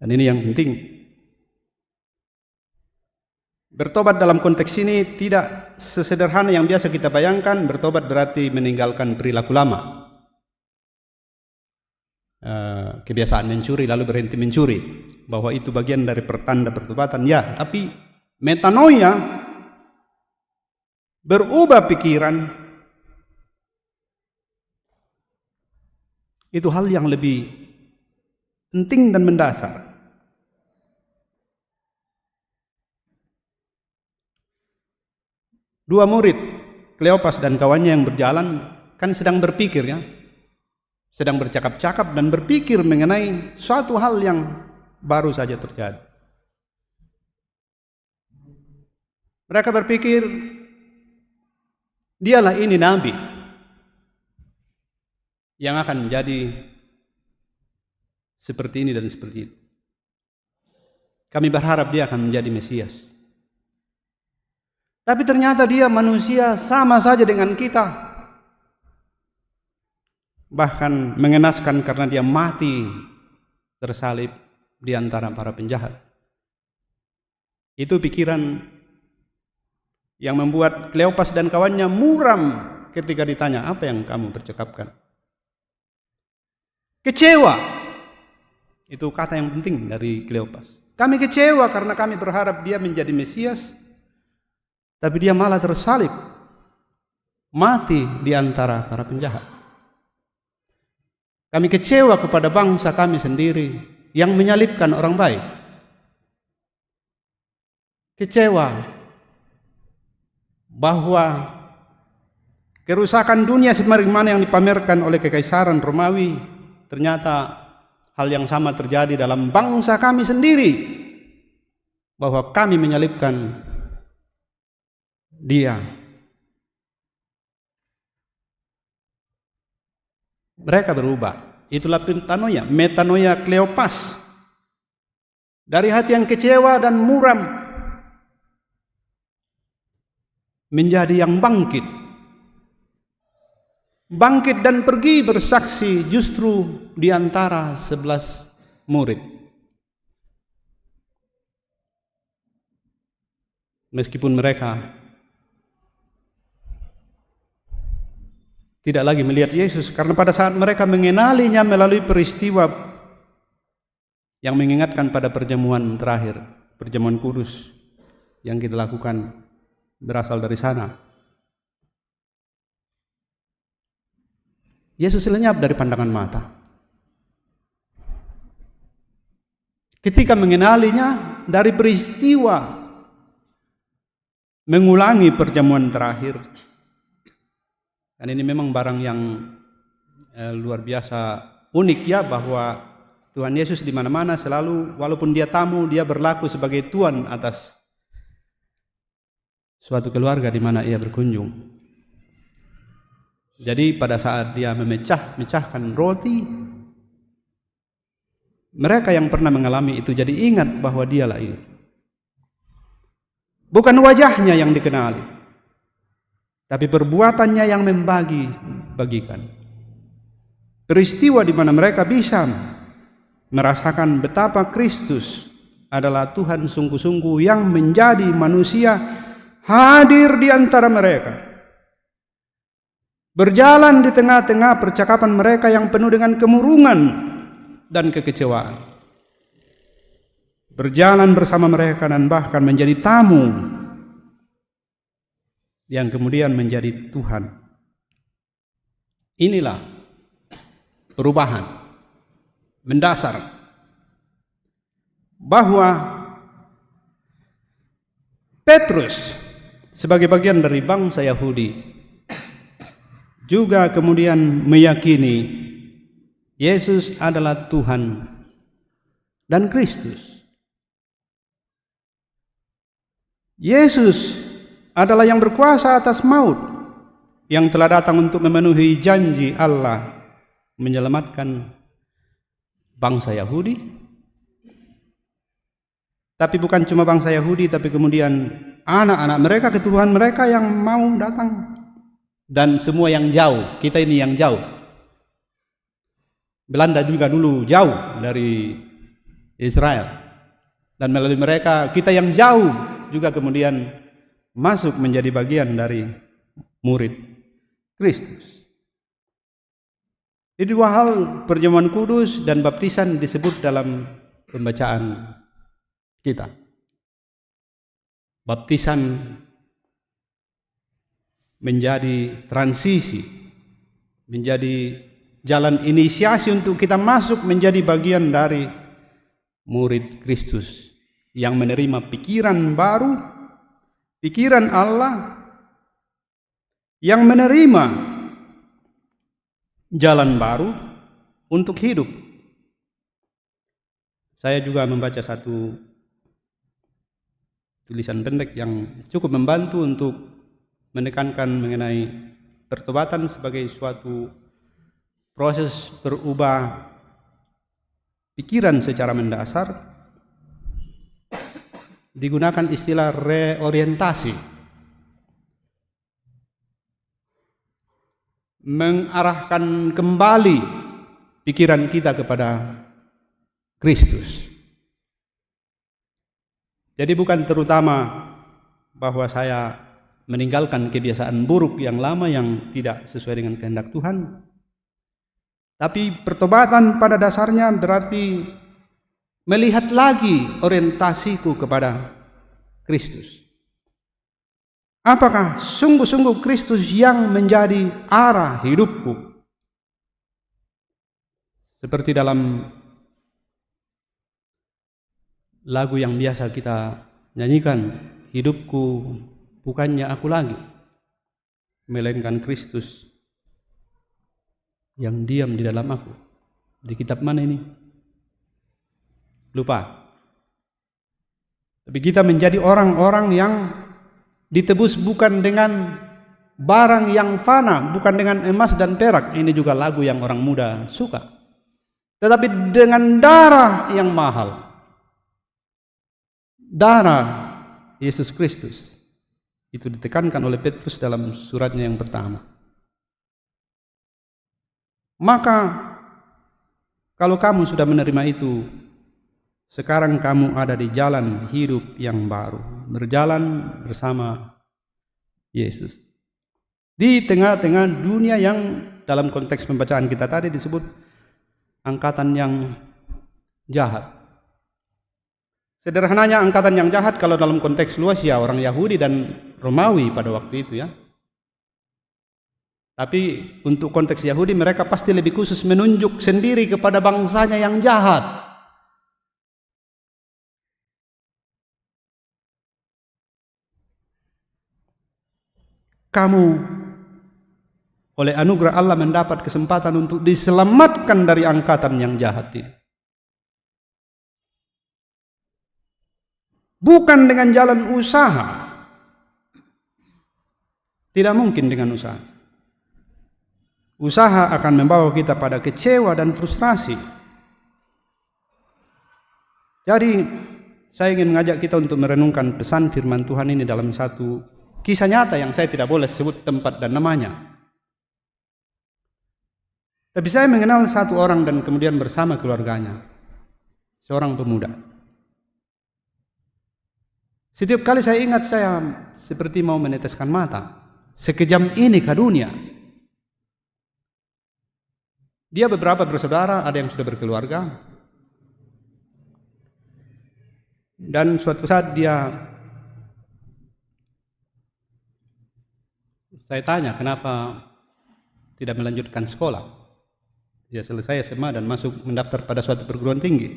Dan ini yang penting. Bertobat dalam konteks ini tidak sesederhana yang biasa kita bayangkan. Bertobat berarti meninggalkan perilaku lama. Kebiasaan mencuri lalu berhenti mencuri. Bahwa itu bagian dari pertanda pertobatan. Ya, tapi metanoia, berubah pikiran, itu hal yang lebih penting dan mendasar. Dua murid, Kleopas dan kawannya yang berjalan, kan sedang berpikir ya, sedang bercakap-cakap dan berpikir mengenai suatu hal yang baru saja terjadi. Mereka berpikir, dialah ini nabi yang akan menjadi seperti ini dan seperti itu. Kami berharap dia akan menjadi Mesias. Tapi ternyata dia manusia sama saja dengan kita. Bahkan mengenaskan karena dia mati tersalib di antara para penjahat. Itu pikiran yang membuat Kleopas dan kawannya muram ketika ditanya, apa yang kamu percakapkan? Kecewa. Itu kata yang penting dari Kleopas. Kami kecewa karena kami berharap dia menjadi Mesias, tapi dia malah tersalib, mati di antara para penjahat. Kami kecewa kepada bangsa kami sendiri yang menyalibkan orang baik. Kecewa bahwa kerusakan dunia sebagaimana yang dipamerkan oleh Kekaisaran Romawi, ternyata hal yang sama terjadi dalam bangsa kami sendiri, bahwa kami menyalibkan dia. Mereka berubah. Itulah metanoia Kleopas. Dari hati yang kecewa dan muram menjadi yang bangkit. Bangkit dan pergi bersaksi justru di antara 11 murid. Meskipun mereka tidak lagi melihat Yesus, karena pada saat mereka mengenalinya melalui peristiwa yang mengingatkan pada perjamuan terakhir, perjamuan kudus yang kita lakukan berasal dari sana. Yesus lenyap dari pandangan mata. Ketika mengenalinya dari peristiwa mengulangi perjamuan terakhir. Dan ini memang barang yang luar biasa unik ya, bahwa Tuhan Yesus di mana-mana selalu, walaupun dia tamu, dia berlaku sebagai tuan atas suatu keluarga di mana ia berkunjung. Jadi pada saat dia memecahkan roti, mereka yang pernah mengalami itu jadi ingat bahwa dialah itu. Bukan wajahnya yang dikenali, tapi perbuatannya yang membagi-bagikan. Peristiwa di mana mereka bisa merasakan betapa Kristus adalah Tuhan sungguh-sungguh yang menjadi manusia, hadir di antara mereka. Berjalan di tengah-tengah percakapan mereka yang penuh dengan kemurungan dan kekecewaan. Berjalan bersama mereka dan bahkan menjadi tamu yang kemudian menjadi Tuhan. Inilah perubahan mendasar, bahwa Petrus sebagai bagian dari bangsa Yahudi juga kemudian meyakini Yesus adalah Tuhan dan Kristus. Yesus adalah yang berkuasa atas maut, yang telah datang untuk memenuhi janji Allah menyelamatkan bangsa Yahudi. Tapi bukan cuma bangsa Yahudi, tapi kemudian anak-anak mereka, keturunan mereka yang mau datang. Dan semua yang jauh, kita ini yang jauh. Belanda juga dulu jauh dari Israel. Dan melalui mereka, kita yang jauh juga kemudian masuk menjadi bagian dari murid Kristus. Di dua hal, perjamuan kudus dan baptisan disebut dalam pembacaan kita. Baptisan menjadi transisi, menjadi jalan inisiasi untuk kita masuk menjadi bagian dari murid Kristus yang menerima pikiran baru, pikiran Allah, yang menerima jalan baru untuk hidup. Saya juga membaca satu tulisan pendek yang cukup membantu untuk menekankan mengenai pertobatan sebagai suatu proses berubah pikiran secara mendasar. Digunakan istilah reorientasi, mengarahkan kembali pikiran kita kepada Kristus. Jadi bukan terutama bahwa saya meninggalkan kebiasaan buruk yang lama yang tidak sesuai dengan kehendak Tuhan, tapi pertobatan pada dasarnya berarti melihat lagi orientasiku kepada Kristus. Apakah sungguh-sungguh Kristus yang menjadi arah hidupku? Seperti dalam lagu yang biasa kita nyanyikan, hidupku bukannya aku lagi, melainkan Kristus yang diam di dalam aku. Di kitab mana ini? Lupa. Tapi kita menjadi orang-orang yang ditebus bukan dengan barang yang fana, bukan dengan emas dan perak. Ini juga lagu yang orang muda suka. Tetapi dengan darah yang mahal. Darah Yesus Kristus. Itu ditekankan oleh Petrus dalam suratnya yang pertama. Maka kalau kamu sudah menerima itu, sekarang kamu ada di jalan hidup yang baru, berjalan bersama Yesus. Di tengah-tengah dunia yang dalam konteks pembacaan kita tadi disebut angkatan yang jahat. Sederhananya angkatan yang jahat kalau dalam konteks luas ya orang Yahudi dan Romawi pada waktu itu ya. Tapi untuk konteks Yahudi mereka pasti lebih khusus menunjuk sendiri kepada bangsanya yang jahat. Kamu oleh anugerah Allah mendapat kesempatan untuk diselamatkan dari angkatan yang jahat ini. Bukan dengan jalan usaha. Tidak mungkin dengan usaha. Usaha akan membawa kita pada kecewa dan frustrasi. Jadi saya ingin mengajak kita untuk merenungkan pesan firman Tuhan ini dalam satu kisah nyata yang saya tidak boleh sebut tempat dan namanya. Tapi saya mengenal satu orang dan kemudian bersama keluarganya. Seorang pemuda. Setiap kali saya ingat saya seperti mau meneteskan mata. Sekejam ini ke dunia. Dia beberapa bersaudara, ada yang sudah berkeluarga. Dan suatu saat saya tanya kenapa tidak melanjutkan sekolah. Dia selesai SMA dan masuk mendaftar pada suatu perguruan tinggi.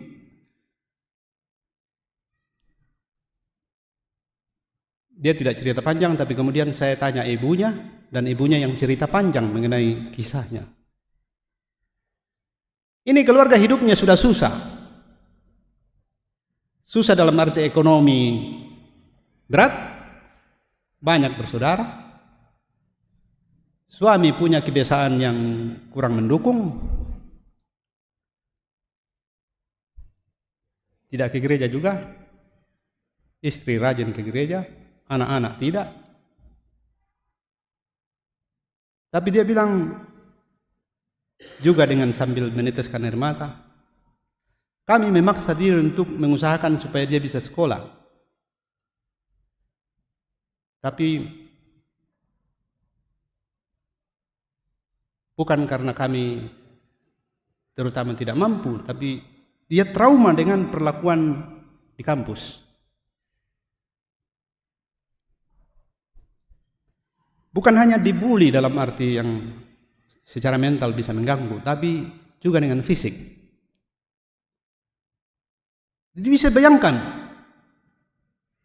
Dia tidak cerita panjang, tapi kemudian saya tanya ibunya, dan ibunya yang cerita panjang mengenai kisahnya. Ini keluarga hidupnya sudah susah. Susah dalam arti ekonomi berat, banyak bersaudara. Suami punya kebiasaan yang kurang mendukung. Tidak ke gereja juga. Istri rajin ke gereja, anak-anak tidak. Tapi dia bilang, juga dengan sambil meneteskan air mata. Kami memaksa diri untuk mengusahakan supaya dia bisa sekolah. Tapi bukan karena kami terutama tidak mampu, tapi dia trauma dengan perlakuan di kampus. Bukan hanya dibully dalam arti yang secara mental bisa mengganggu, tapi juga dengan fisik. Jadi bisa bayangkan,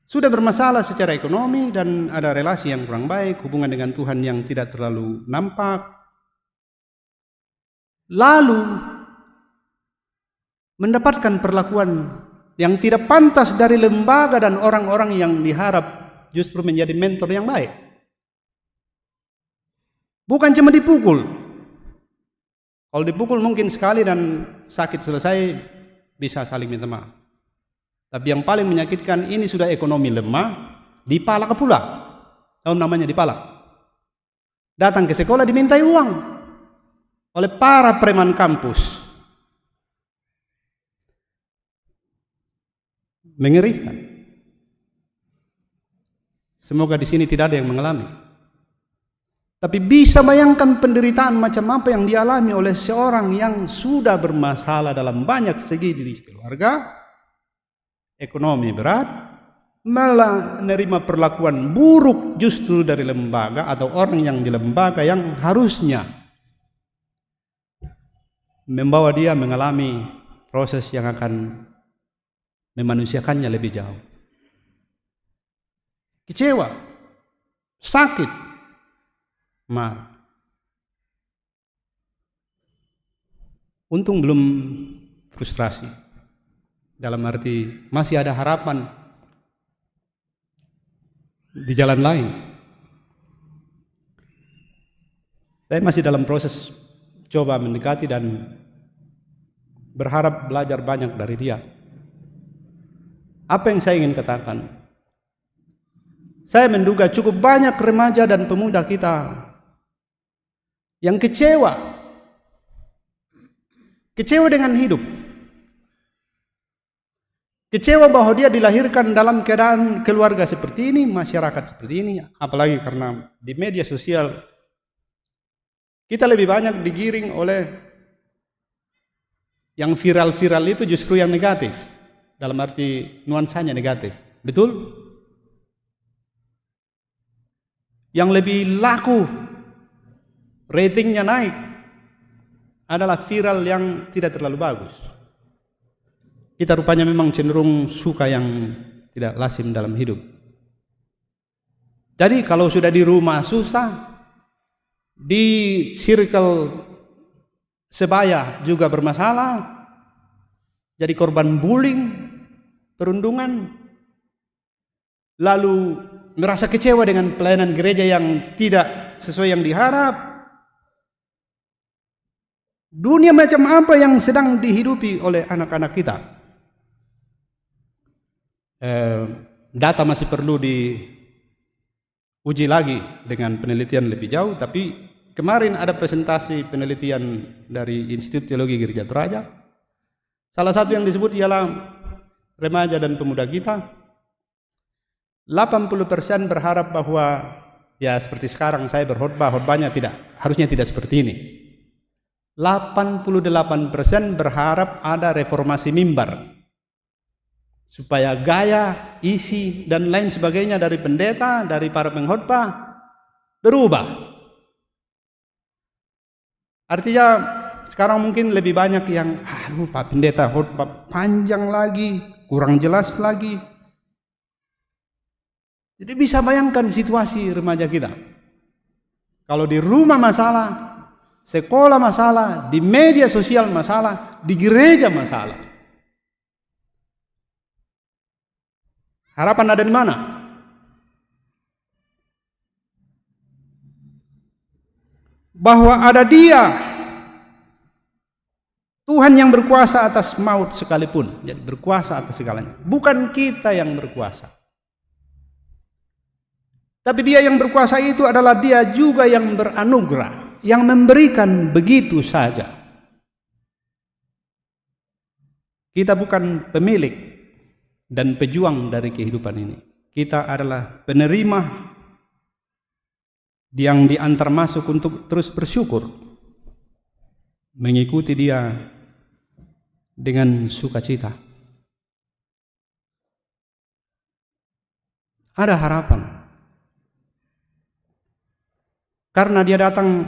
sudah bermasalah secara ekonomi dan ada relasi yang kurang baik, hubungan dengan Tuhan yang tidak terlalu nampak. Lalu mendapatkan perlakuan yang tidak pantas dari lembaga dan orang-orang yang diharap justru menjadi mentor yang baik. Bukan cuma dipukul. Kalau dipukul mungkin sekali dan sakit selesai, bisa saling minta maaf. Tapi yang paling menyakitkan, ini sudah ekonomi lemah, dipalak pula. Tahu namanya dipalak. Datang ke sekolah dimintai uang oleh para preman kampus. Mengerikan. Semoga di sini tidak ada yang mengalami. Tapi bisa bayangkan penderitaan macam apa yang dialami oleh seorang yang sudah bermasalah dalam banyak segi di keluarga, ekonomi berat, malah menerima perlakuan buruk justru dari lembaga atau orang yang di lembaga yang harusnya membawa dia mengalami proses yang akan memanusiakannya lebih jauh. Kecewa, sakit, marah. Untung belum frustrasi. Dalam arti masih ada harapan di jalan lain. Saya masih dalam proses coba mendekati dan berharap belajar banyak dari dia. Apa yang saya ingin katakan? Saya menduga cukup banyak remaja dan pemuda kita yang kecewa dengan hidup. Kecewa bahwa dia dilahirkan dalam keadaan keluarga seperti ini, masyarakat seperti ini, apalagi karena di media sosial kita lebih banyak digiring oleh yang viral-viral itu justru yang negatif, dalam arti nuansanya negatif. Betul? Yang lebih laku, ratingnya naik, adalah viral yang tidak terlalu bagus. Kita rupanya memang cenderung suka yang tidak lazim dalam hidup. Jadi kalau sudah di rumah susah, di circle sebaya juga bermasalah, jadi korban bullying, perundungan, lalu merasa kecewa dengan pelayanan gereja yang tidak sesuai yang diharap. Dunia macam apa yang sedang dihidupi oleh anak-anak kita? Data masih perlu diuji lagi dengan penelitian lebih jauh, tapi kemarin ada presentasi penelitian dari Institut Teologi Gereja Toraja. Salah satu yang disebut ialah remaja dan pemuda kita, 80% berharap bahwa ya seperti sekarang saya berkhotbah, khotbahnya harusnya tidak seperti ini. 88% berharap ada reformasi mimbar, supaya gaya, isi, dan lain sebagainya dari pendeta, dari para pengkhotbah berubah. Artinya sekarang mungkin lebih banyak yang Pak Pendeta khotbah panjang lagi, kurang jelas lagi. Jadi bisa bayangkan situasi remaja kita. Kalau di rumah masalah, sekolah masalah, di media sosial masalah, di gereja masalah. Harapan ada di mana? Bahwa ada Dia, Tuhan yang berkuasa atas maut sekalipun, jadi berkuasa atas segalanya. Bukan kita yang berkuasa. Tapi Dia yang berkuasa itu adalah Dia juga yang beranugerah. yang memberikan begitu saja. Kita bukan pemilik dan pejuang dari kehidupan ini. Kita adalah penerima yang diantar masuk untuk terus bersyukur, mengikuti Dia dengan sukacita. Ada harapan. Karena Dia datang,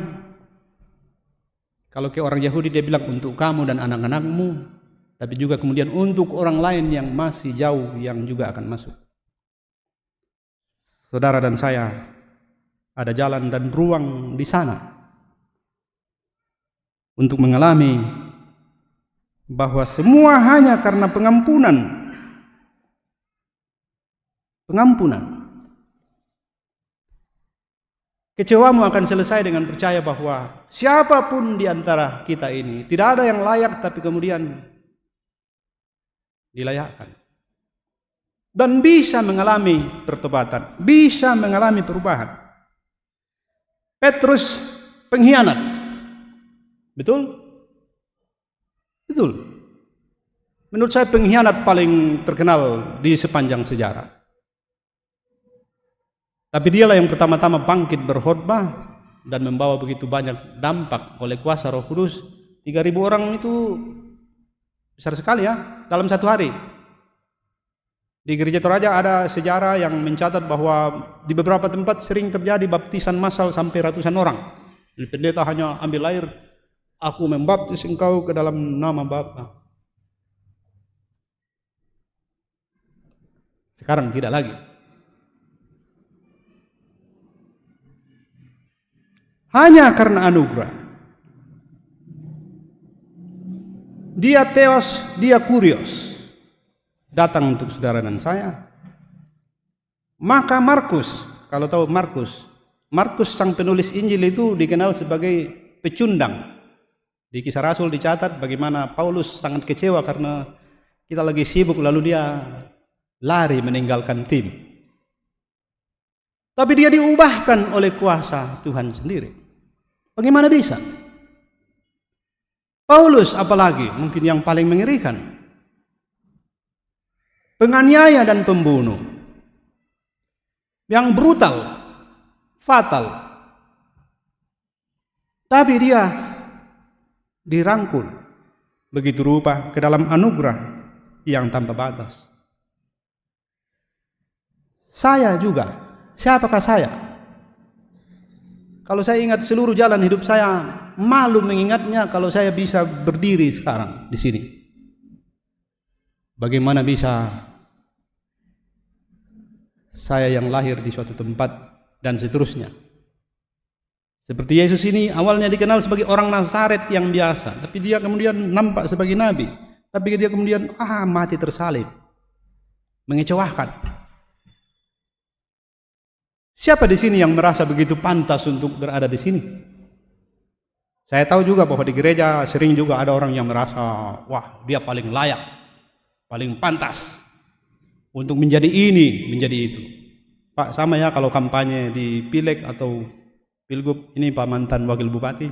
kalau ke orang Yahudi dia bilang untuk kamu dan anak-anakmu, tapi juga kemudian untuk orang lain yang masih jauh yang juga akan masuk. Saudara dan saya, ada jalan dan ruang di sana untuk mengalami bahwa semua hanya karena pengampunan. Kecewamu akan selesai dengan percaya bahwa siapapun di antara kita ini tidak ada yang layak, tapi kemudian dilayakkan dan bisa mengalami pertobatan, bisa mengalami perubahan. Petrus pengkhianat, betul? Betul. Menurut saya pengkhianat paling terkenal di sepanjang sejarah. Tapi dialah yang pertama-tama bangkit berkhotbah dan membawa begitu banyak dampak oleh kuasa Roh Kudus. 3.000 orang itu besar sekali ya, dalam satu hari. Di Gereja Toraja ada sejarah yang mencatat bahwa di beberapa tempat sering terjadi baptisan massal sampai ratusan orang. Jadi pendeta hanya ambil air, aku membaptis engkau ke dalam nama Bapa. Sekarang tidak lagi. Hanya karena anugerah. Dia Theos, dia Kurios datang untuk saudara dan saya. Maka Markus, kalau tahu Markus sang penulis Injil itu dikenal sebagai pecundang. Di Kisah Rasul dicatat bagaimana Paulus sangat kecewa karena kita lagi sibuk lalu dia lari meninggalkan tim. Tapi dia diubahkan oleh kuasa Tuhan sendiri. Bagaimana bisa? Paulus apalagi mungkin yang paling mengerikan. Penganiaya dan pembunuh. Yang brutal, fatal. Tapi dia dirangkul begitu rupa ke dalam anugerah yang tanpa batas. Saya juga, siapakah saya? Kalau saya ingat seluruh jalan hidup saya, malu mengingatnya kalau saya bisa berdiri sekarang di sini. Bagaimana bisa saya yang lahir di suatu tempat dan seterusnya. Seperti Yesus ini awalnya dikenal sebagai orang Nazaret yang biasa, tapi dia kemudian nampak sebagai nabi. Tapi dia kemudian mati tersalib. Mengecewakan. Siapa di sini yang merasa begitu pantas untuk berada di sini? Saya tahu juga bahwa di gereja sering juga ada orang yang merasa, wah dia paling layak, paling pantas untuk menjadi ini, menjadi itu. Pak, sama ya kalau kampanye di Pileg atau Pilgub, ini Pak mantan Wakil Bupati.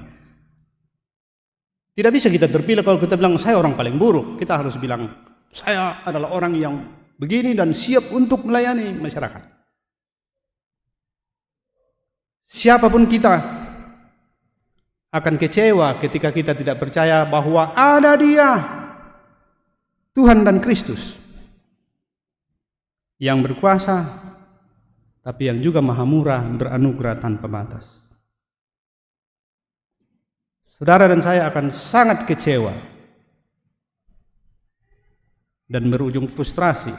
Tidak bisa kita terpilih kalau kita bilang saya orang paling buruk. Kita harus bilang saya adalah orang yang begini dan siap untuk melayani masyarakat. Siapapun kita akan kecewa ketika kita tidak percaya bahwa ada Dia, Tuhan dan Kristus, yang berkuasa, tapi yang juga maha murah, beranugerah tanpa batas. Saudara dan saya akan sangat kecewa dan berujung frustrasi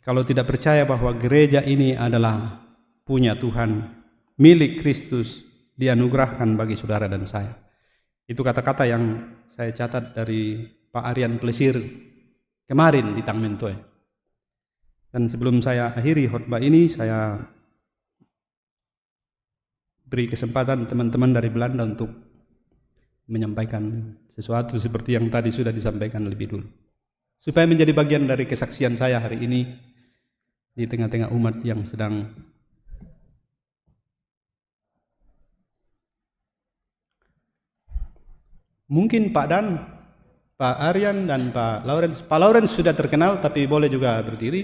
kalau tidak percaya bahwa gereja ini adalah punya Tuhan, milik Kristus, dianugerahkan bagi saudara dan saya. Itu kata-kata yang saya catat dari Pak Aryan Plesir kemarin di Tangmentoe. Dan sebelum saya akhiri khotbah ini, saya beri kesempatan teman-teman dari Belanda untuk menyampaikan sesuatu seperti yang tadi sudah disampaikan lebih dulu. Supaya menjadi bagian dari kesaksian saya hari ini di tengah-tengah umat yang sedang Mungkin Pak Dan, Pak Aryan, dan Pak Lawrence. Pak Lawrence sudah terkenal, tapi boleh juga berdiri.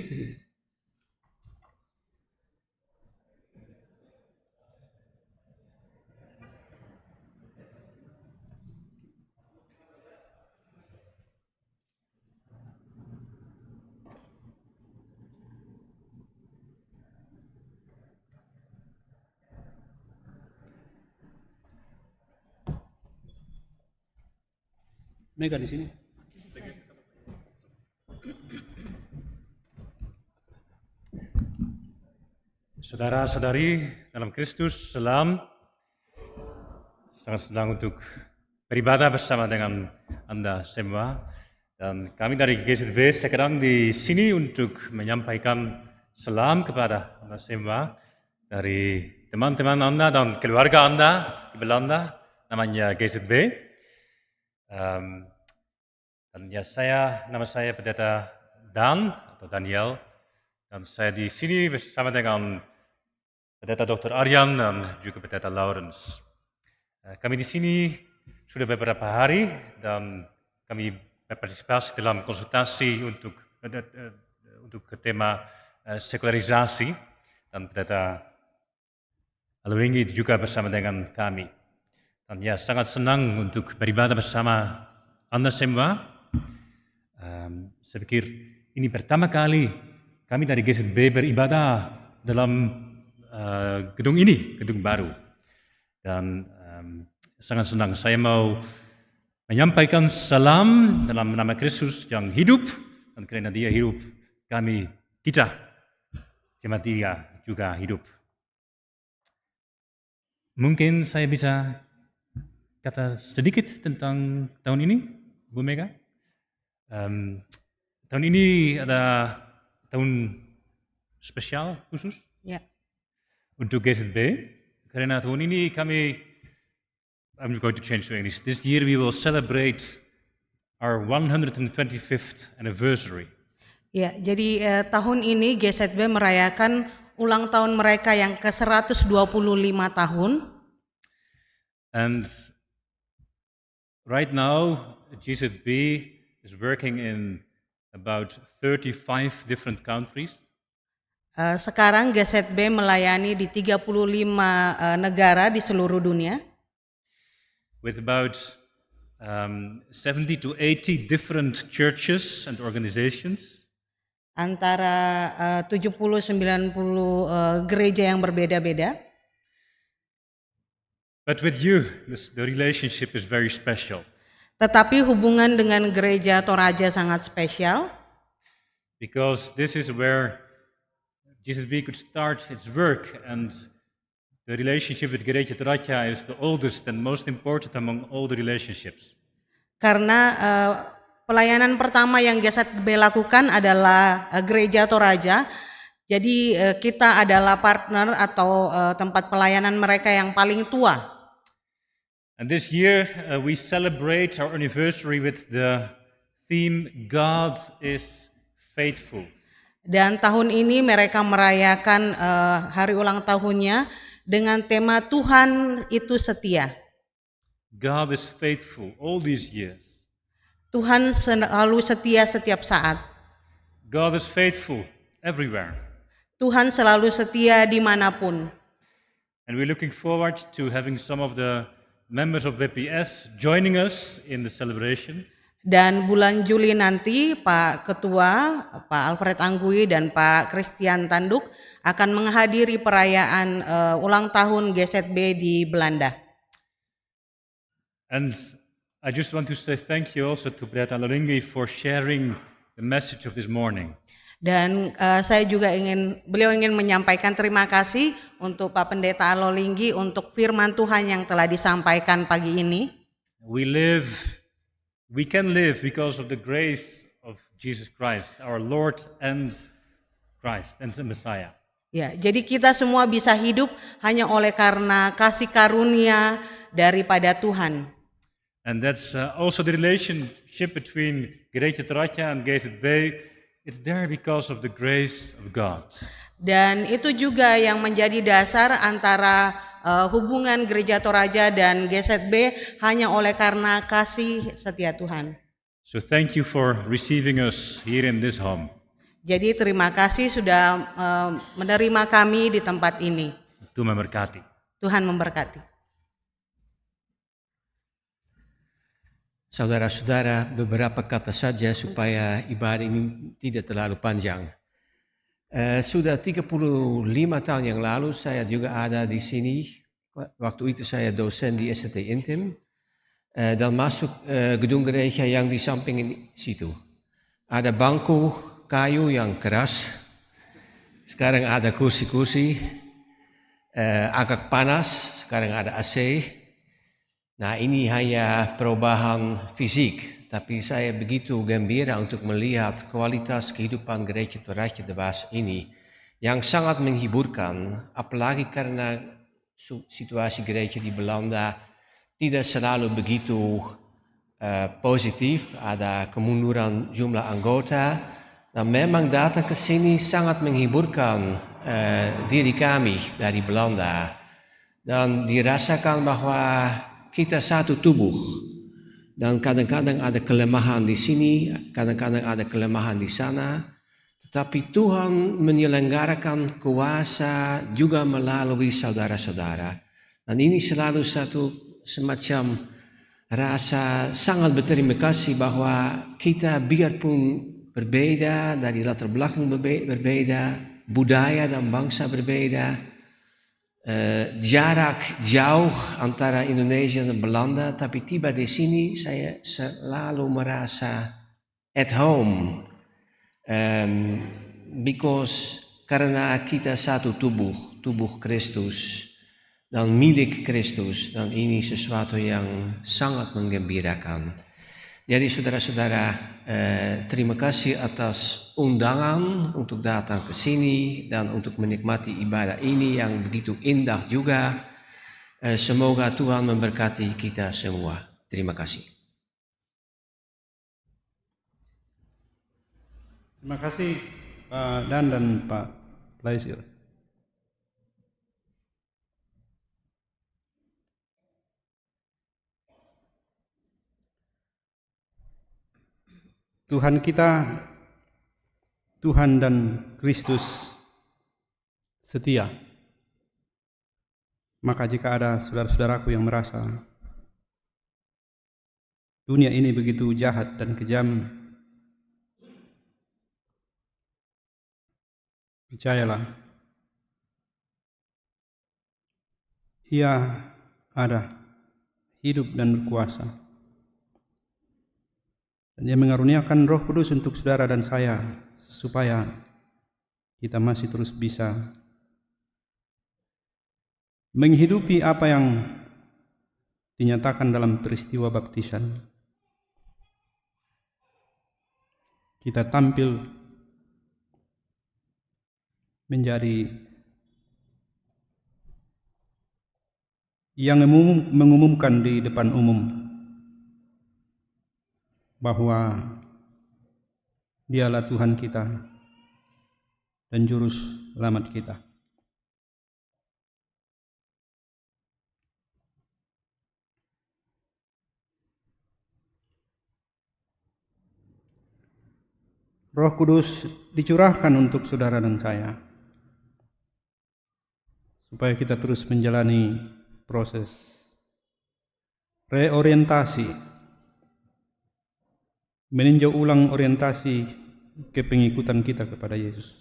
Mega di sini. Saudara-saudari dalam Kristus, salam. Sangat senang untuk beribadah bersama dengan Anda semua. Dan kami dari GZB sekarang di sini untuk menyampaikan salam kepada Anda semua dari teman-teman Anda dan keluarga Anda di Belanda, namanya GZB. Dan ya nama saya Pendeta Dan atau Daniel, dan saya di sini bersama dengan Pendeta Dr. Aryan dan juga Pendeta Lawrence. Kami di sini sudah beberapa hari dan kami berpartisipasi dalam konsultasi untuk tema sekularisasi, dan Pendeta Alowingi juga bersama dengan kami. Dan ya sangat senang untuk beribadah bersama Anda semua. Saya pikir ini pertama kali kami dari GZB beribadah dalam gedung ini, gedung baru. Dan sangat senang saya mau menyampaikan salam dalam nama Kristus yang hidup, dan karena Dia hidup, kita, jemaat Dia juga hidup. Mungkin saya bisa kata sedikit tentang tahun ini, Bu Mega. Tahun ini ada tahun spesial khusus untuk GZB, karena tahun ini I'm going to change to English. This year we will celebrate our 125th anniversary. Ya, jadi tahun ini GZB merayakan ulang tahun mereka yang ke-125 tahun. And right now, GZB is working in about 35 different countries. Sekarang GZB melayani di 35 negara di seluruh dunia. With about 70 to 80 different churches and organizations. Antara 70-90 gereja yang berbeda-beda. But with you, the relationship is very special. Tetapi hubungan dengan gereja Toraja sangat spesial. Because this is where GZB could start its work, and the relationship with Gereja Toraja is the oldest and most important among all the relationships. Karena pelayanan pertama yang GZB lakukan adalah gereja Toraja. Jadi kita adalah partner atau tempat pelayanan mereka yang paling tua. And this year we celebrate our anniversary with the theme God is faithful. Dan tahun ini mereka merayakan hari ulang tahunnya dengan tema Tuhan itu setia. God is faithful all these years. Tuhan selalu setia setiap saat. God is faithful everywhere. Tuhan selalu setia dimanapun. And we're looking forward to having some of the members of BPS joining us in the celebration. Dan bulan Juli nanti Pak Ketua, Pak Alfred Anggui dan Pak Christian Tanduk akan menghadiri perayaan ulang tahun GZB di Belanda. And I just want to say thank you also to Pendeta Alowingi for sharing the message of this morning. Dan saya juga beliau ingin menyampaikan terima kasih untuk Pak Pendeta Alowingi untuk firman Tuhan yang telah disampaikan pagi ini. We can live because of the grace of Jesus Christ, our Lord and Christ and the Messiah. Ya, jadi kita semua bisa hidup hanya oleh karena kasih karunia daripada Tuhan. And that's also the relationship between Gereja Toraja and GZB it's there because of the grace of God. Dan itu juga yang menjadi dasar antara hubungan Gereja Toraja dan GZB hanya oleh karena kasih setia Tuhan. So thank you for receiving us here in this home. Jadi terima kasih sudah menerima kami di tempat ini. Tuhan memberkati. Tuhan memberkati. Saudara-saudara, beberapa kata saja supaya ibadah ini tidak terlalu panjang. Sudah 35 tahun yang lalu saya juga ada di sini. Waktu itu saya dosen di ST Intim. Dan masuk gedung gereja yang di samping situ. Ada bangku kayu yang keras. Sekarang ada kursi-kursi. Agak panas, sekarang ada AC. Nah, ini hanya perubahan fisik, tapi saya begitu gembira untuk melihat kualitas kehidupan Gereja Toraja de Waas ini yang sangat menghiburkan, apalagi karena situasi gereja di Belanda tidak selalu begitu positif, ada kemunduran jumlah anggota, dan memang datang ke sini sangat menghiburkan diri kami dari Belanda, dan dirasakan bahwa kita satu tubuh, dan kadang-kadang ada kelemahan di sini, kadang-kadang ada kelemahan di sana, tetapi Tuhan menyelenggarakan kuasa juga melalui saudara-saudara. Dan ini selalu satu semacam rasa sangat berterima kasih bahwa kita biarpun berbeda, dari latar belakang berbeda, budaya dan bangsa berbeda, jarak jauh antara Indonesia dan Belanda, tapi tiba di sini saya selalu merasa at home, because karena kita satu tubuh Kristus dan milik Kristus, dan ini sesuatu yang sangat menggembirakan. Jadi saudara-saudara, terima kasih atas undangan untuk datang ke sini dan untuk menikmati ibadah ini yang begitu indah juga. Semoga Tuhan memberkati kita semua. Terima kasih. Terima kasih Pak Dan dan Pak Laisir. Tuhan kita, Tuhan dan Kristus setia. Maka jika ada saudara-saudaraku yang merasa dunia ini begitu jahat dan kejam, percayalah, Ia ada, hidup dan berkuasa. Dan Dia mengaruniakan Roh Kudus untuk saudara dan saya, supaya kita masih terus bisa menghidupi apa yang dinyatakan dalam peristiwa baptisan. Kita tampil menjadi yang mengumumkan di depan umum bahwa Dialah Tuhan kita dan Juru Selamat kita. Roh Kudus dicurahkan untuk saudara dan saya, supaya kita terus menjalani proses reorientasi, meninjau ulang orientasi kepengikutan kita kepada Yesus.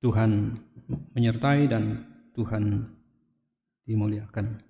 Tuhan menyertai dan Tuhan dimuliakan.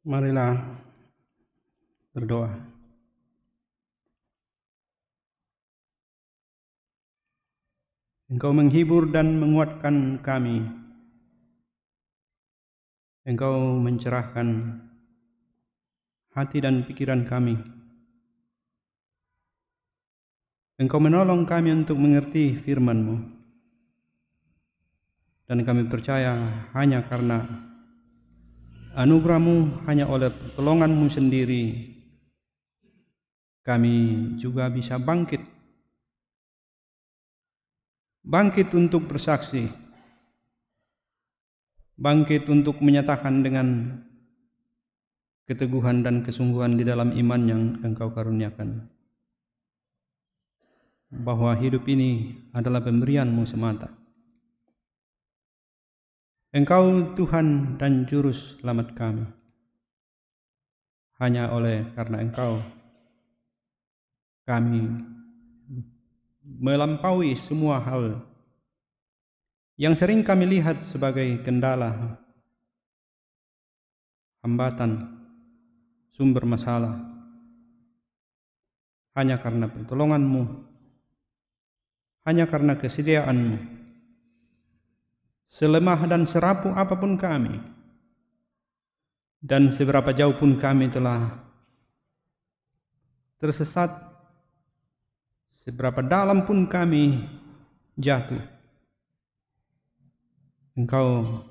Marilah berdoa. Engkau menghibur dan menguatkan kami. Engkau mencerahkan hati dan pikiran kami. Engkau menolong kami untuk mengerti firman-Mu. Dan kami percaya hanya karena anugerah-Mu, hanya oleh pertolongan-Mu sendiri, kami juga bisa bangkit untuk bersaksi, bangkit untuk menyatakan dengan keteguhan dan kesungguhan di dalam iman yang Engkau karuniakan, bahwa hidup ini adalah pemberian-Mu semata. Engkau Tuhan dan Juru Selamat kami. Hanya oleh karena Engkau kami melampaui semua hal yang sering kami lihat sebagai kendala, hambatan, sumber masalah. Hanya karena pertolongan-Mu, hanya karena kesediaan-Mu. Selemah dan serapuh apapun kami, dan seberapa jauh pun kami telah tersesat, seberapa dalam pun kami jatuh, Engkau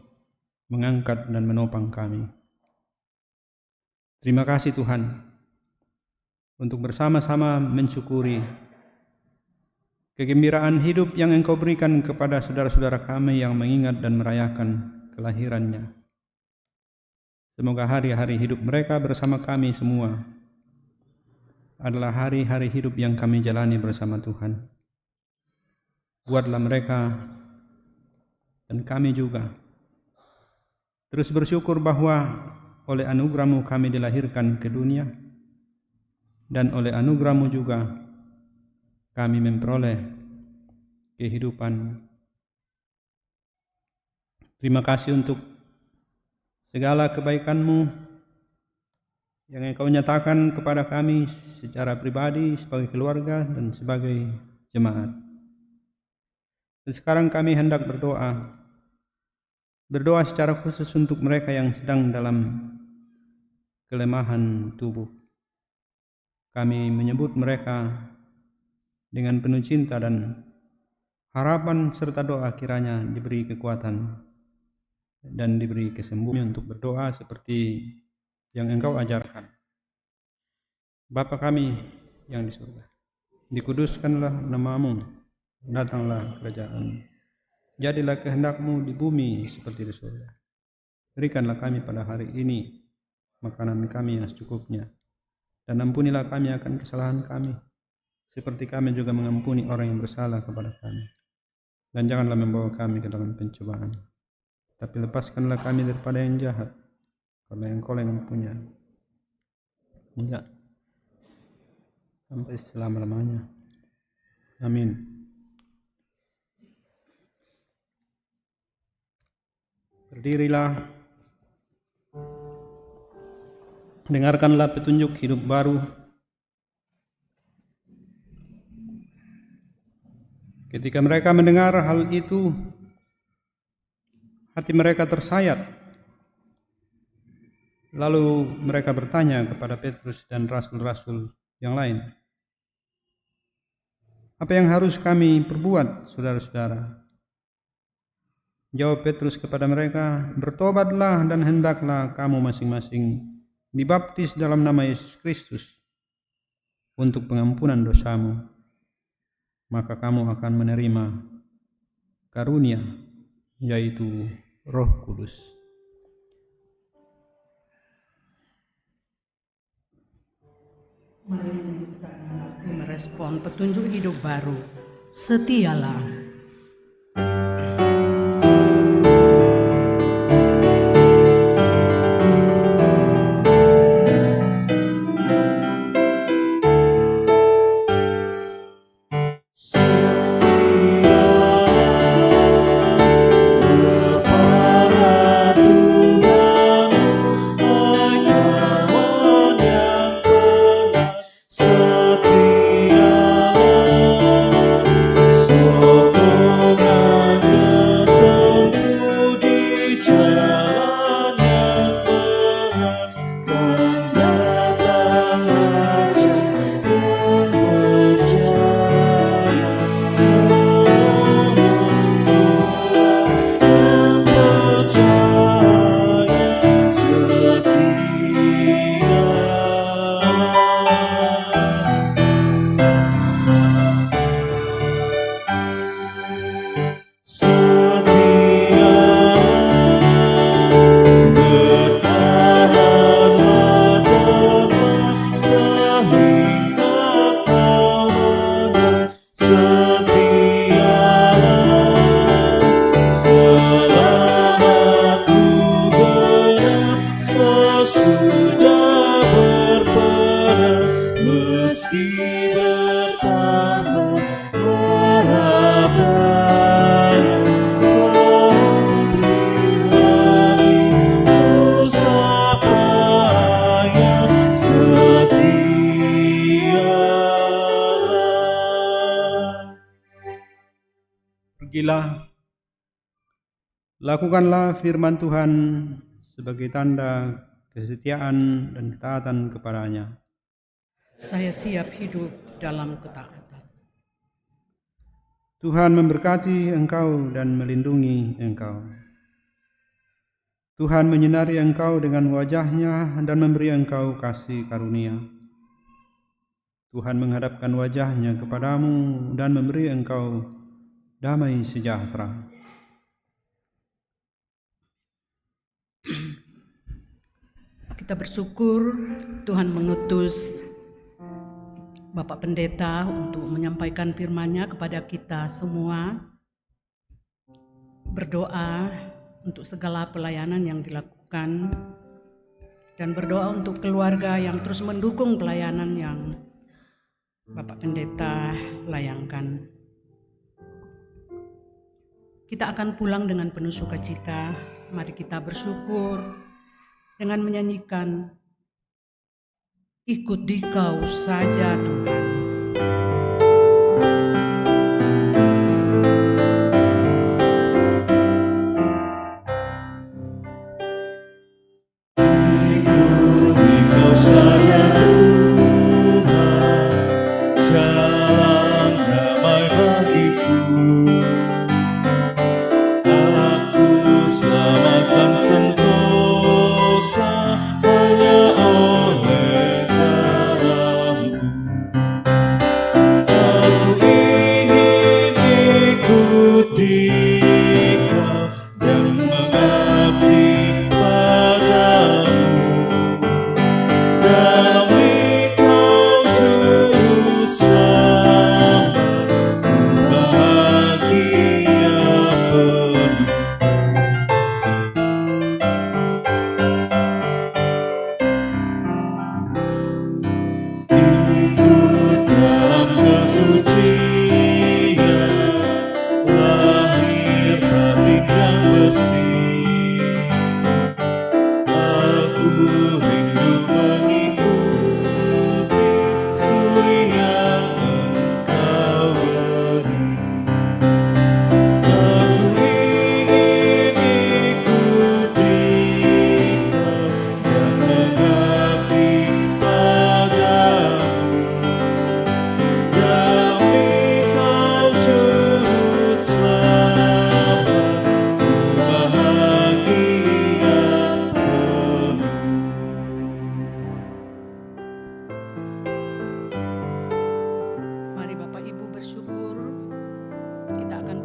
mengangkat dan menopang kami. Terima kasih Tuhan, untuk bersama-sama mensyukuri kegembiraan hidup yang Engkau berikan kepada saudara-saudara kami yang mengingat dan merayakan kelahirannya. Semoga hari-hari hidup mereka bersama kami semua adalah hari-hari hidup yang kami jalani bersama Tuhan. Buatlah mereka dan kami juga terus bersyukur bahwa oleh anugerah-Mu kami dilahirkan ke dunia, dan oleh anugerah-Mu juga kami memperoleh kehidupan. Terima kasih untuk segala kebaikan-Mu yang Engkau nyatakan kepada kami secara pribadi, sebagai keluarga, dan sebagai jemaat. Dan sekarang kami hendak berdoa secara khusus untuk mereka yang sedang dalam kelemahan tubuh. Kami menyebut mereka dengan penuh cinta dan harapan serta doa, kiranya diberi kekuatan dan diberi kesembuhan untuk berdoa seperti yang Engkau ajarkan. Bapa kami yang di surga, dikuduskanlah nama-Mu, datanglah kerajaan-Mu, jadilah kehendak-Mu di bumi seperti di surga. Berikanlah kami pada hari ini makanan kami yang secukupnya, dan ampunilah kami akan kesalahan kami, seperti kami juga mengampuni orang yang bersalah kepada kami. Dan janganlah membawa kami ke dalam pencobaan, tapi lepaskanlah kami daripada yang jahat, karena Engkau yang mempunyai hingga sampai selama-lamanya. Amin. Berdirilah, dengarkanlah petunjuk hidup baru. Ketika mereka mendengar hal itu, hati mereka tersayat. Lalu mereka bertanya kepada Petrus dan rasul-rasul yang lain, "Apa yang harus kami perbuat, saudara-saudara?" Jawab Petrus kepada mereka, "Bertobatlah dan hendaklah kamu masing-masing dibaptis dalam nama Yesus Kristus untuk pengampunan dosamu. Maka kamu akan menerima karunia, yaitu Roh Kudus." Mari merespon petunjuk hidup baru. Setialah. Kepada Tuhan hanya Pergilah, lakukanlah firman Tuhan sebagai tanda kesetiaan dan ketaatan kepadanya. Saya siap hidup dalam ketaatan. Tuhan memberkati engkau dan melindungi engkau. Tuhan menyinari engkau dengan wajah-Nya dan memberi engkau kasih karunia. Tuhan menghadapkan wajah-Nya kepadamu dan memberi engkau damai sejahtera. Kita bersyukur Tuhan mengutus Bapak Pendeta untuk menyampaikan firman-Nya kepada kita semua. Berdoa untuk segala pelayanan yang dilakukan dan berdoa untuk keluarga yang terus mendukung pelayanan yang Bapak Pendeta layangkan. Kita akan pulang dengan penuh sukacita. Mari kita bersyukur dengan menyanyikan "Ikut Dikau saja Tuhan". Dikau saja Tuhan, jalan damai bagiku. Aku selamatkan sentosa hanya oleh darah-Mu. Aku ingin ikut Dikau dan mengabdi padamu. Dalam Engkau Juru Selamat, ku bahagia penuh. Ikut dalam kesucian, lahir batin yang bersih. Aku rindu mengikuti suri yang Engkau beri. Aku ingin ikut Dikau dan mengabdi padamu. Dalam Engkau Juru Selamat, ku bahagia penuh. Mari Bapak Ibu bersyukur. Kita akan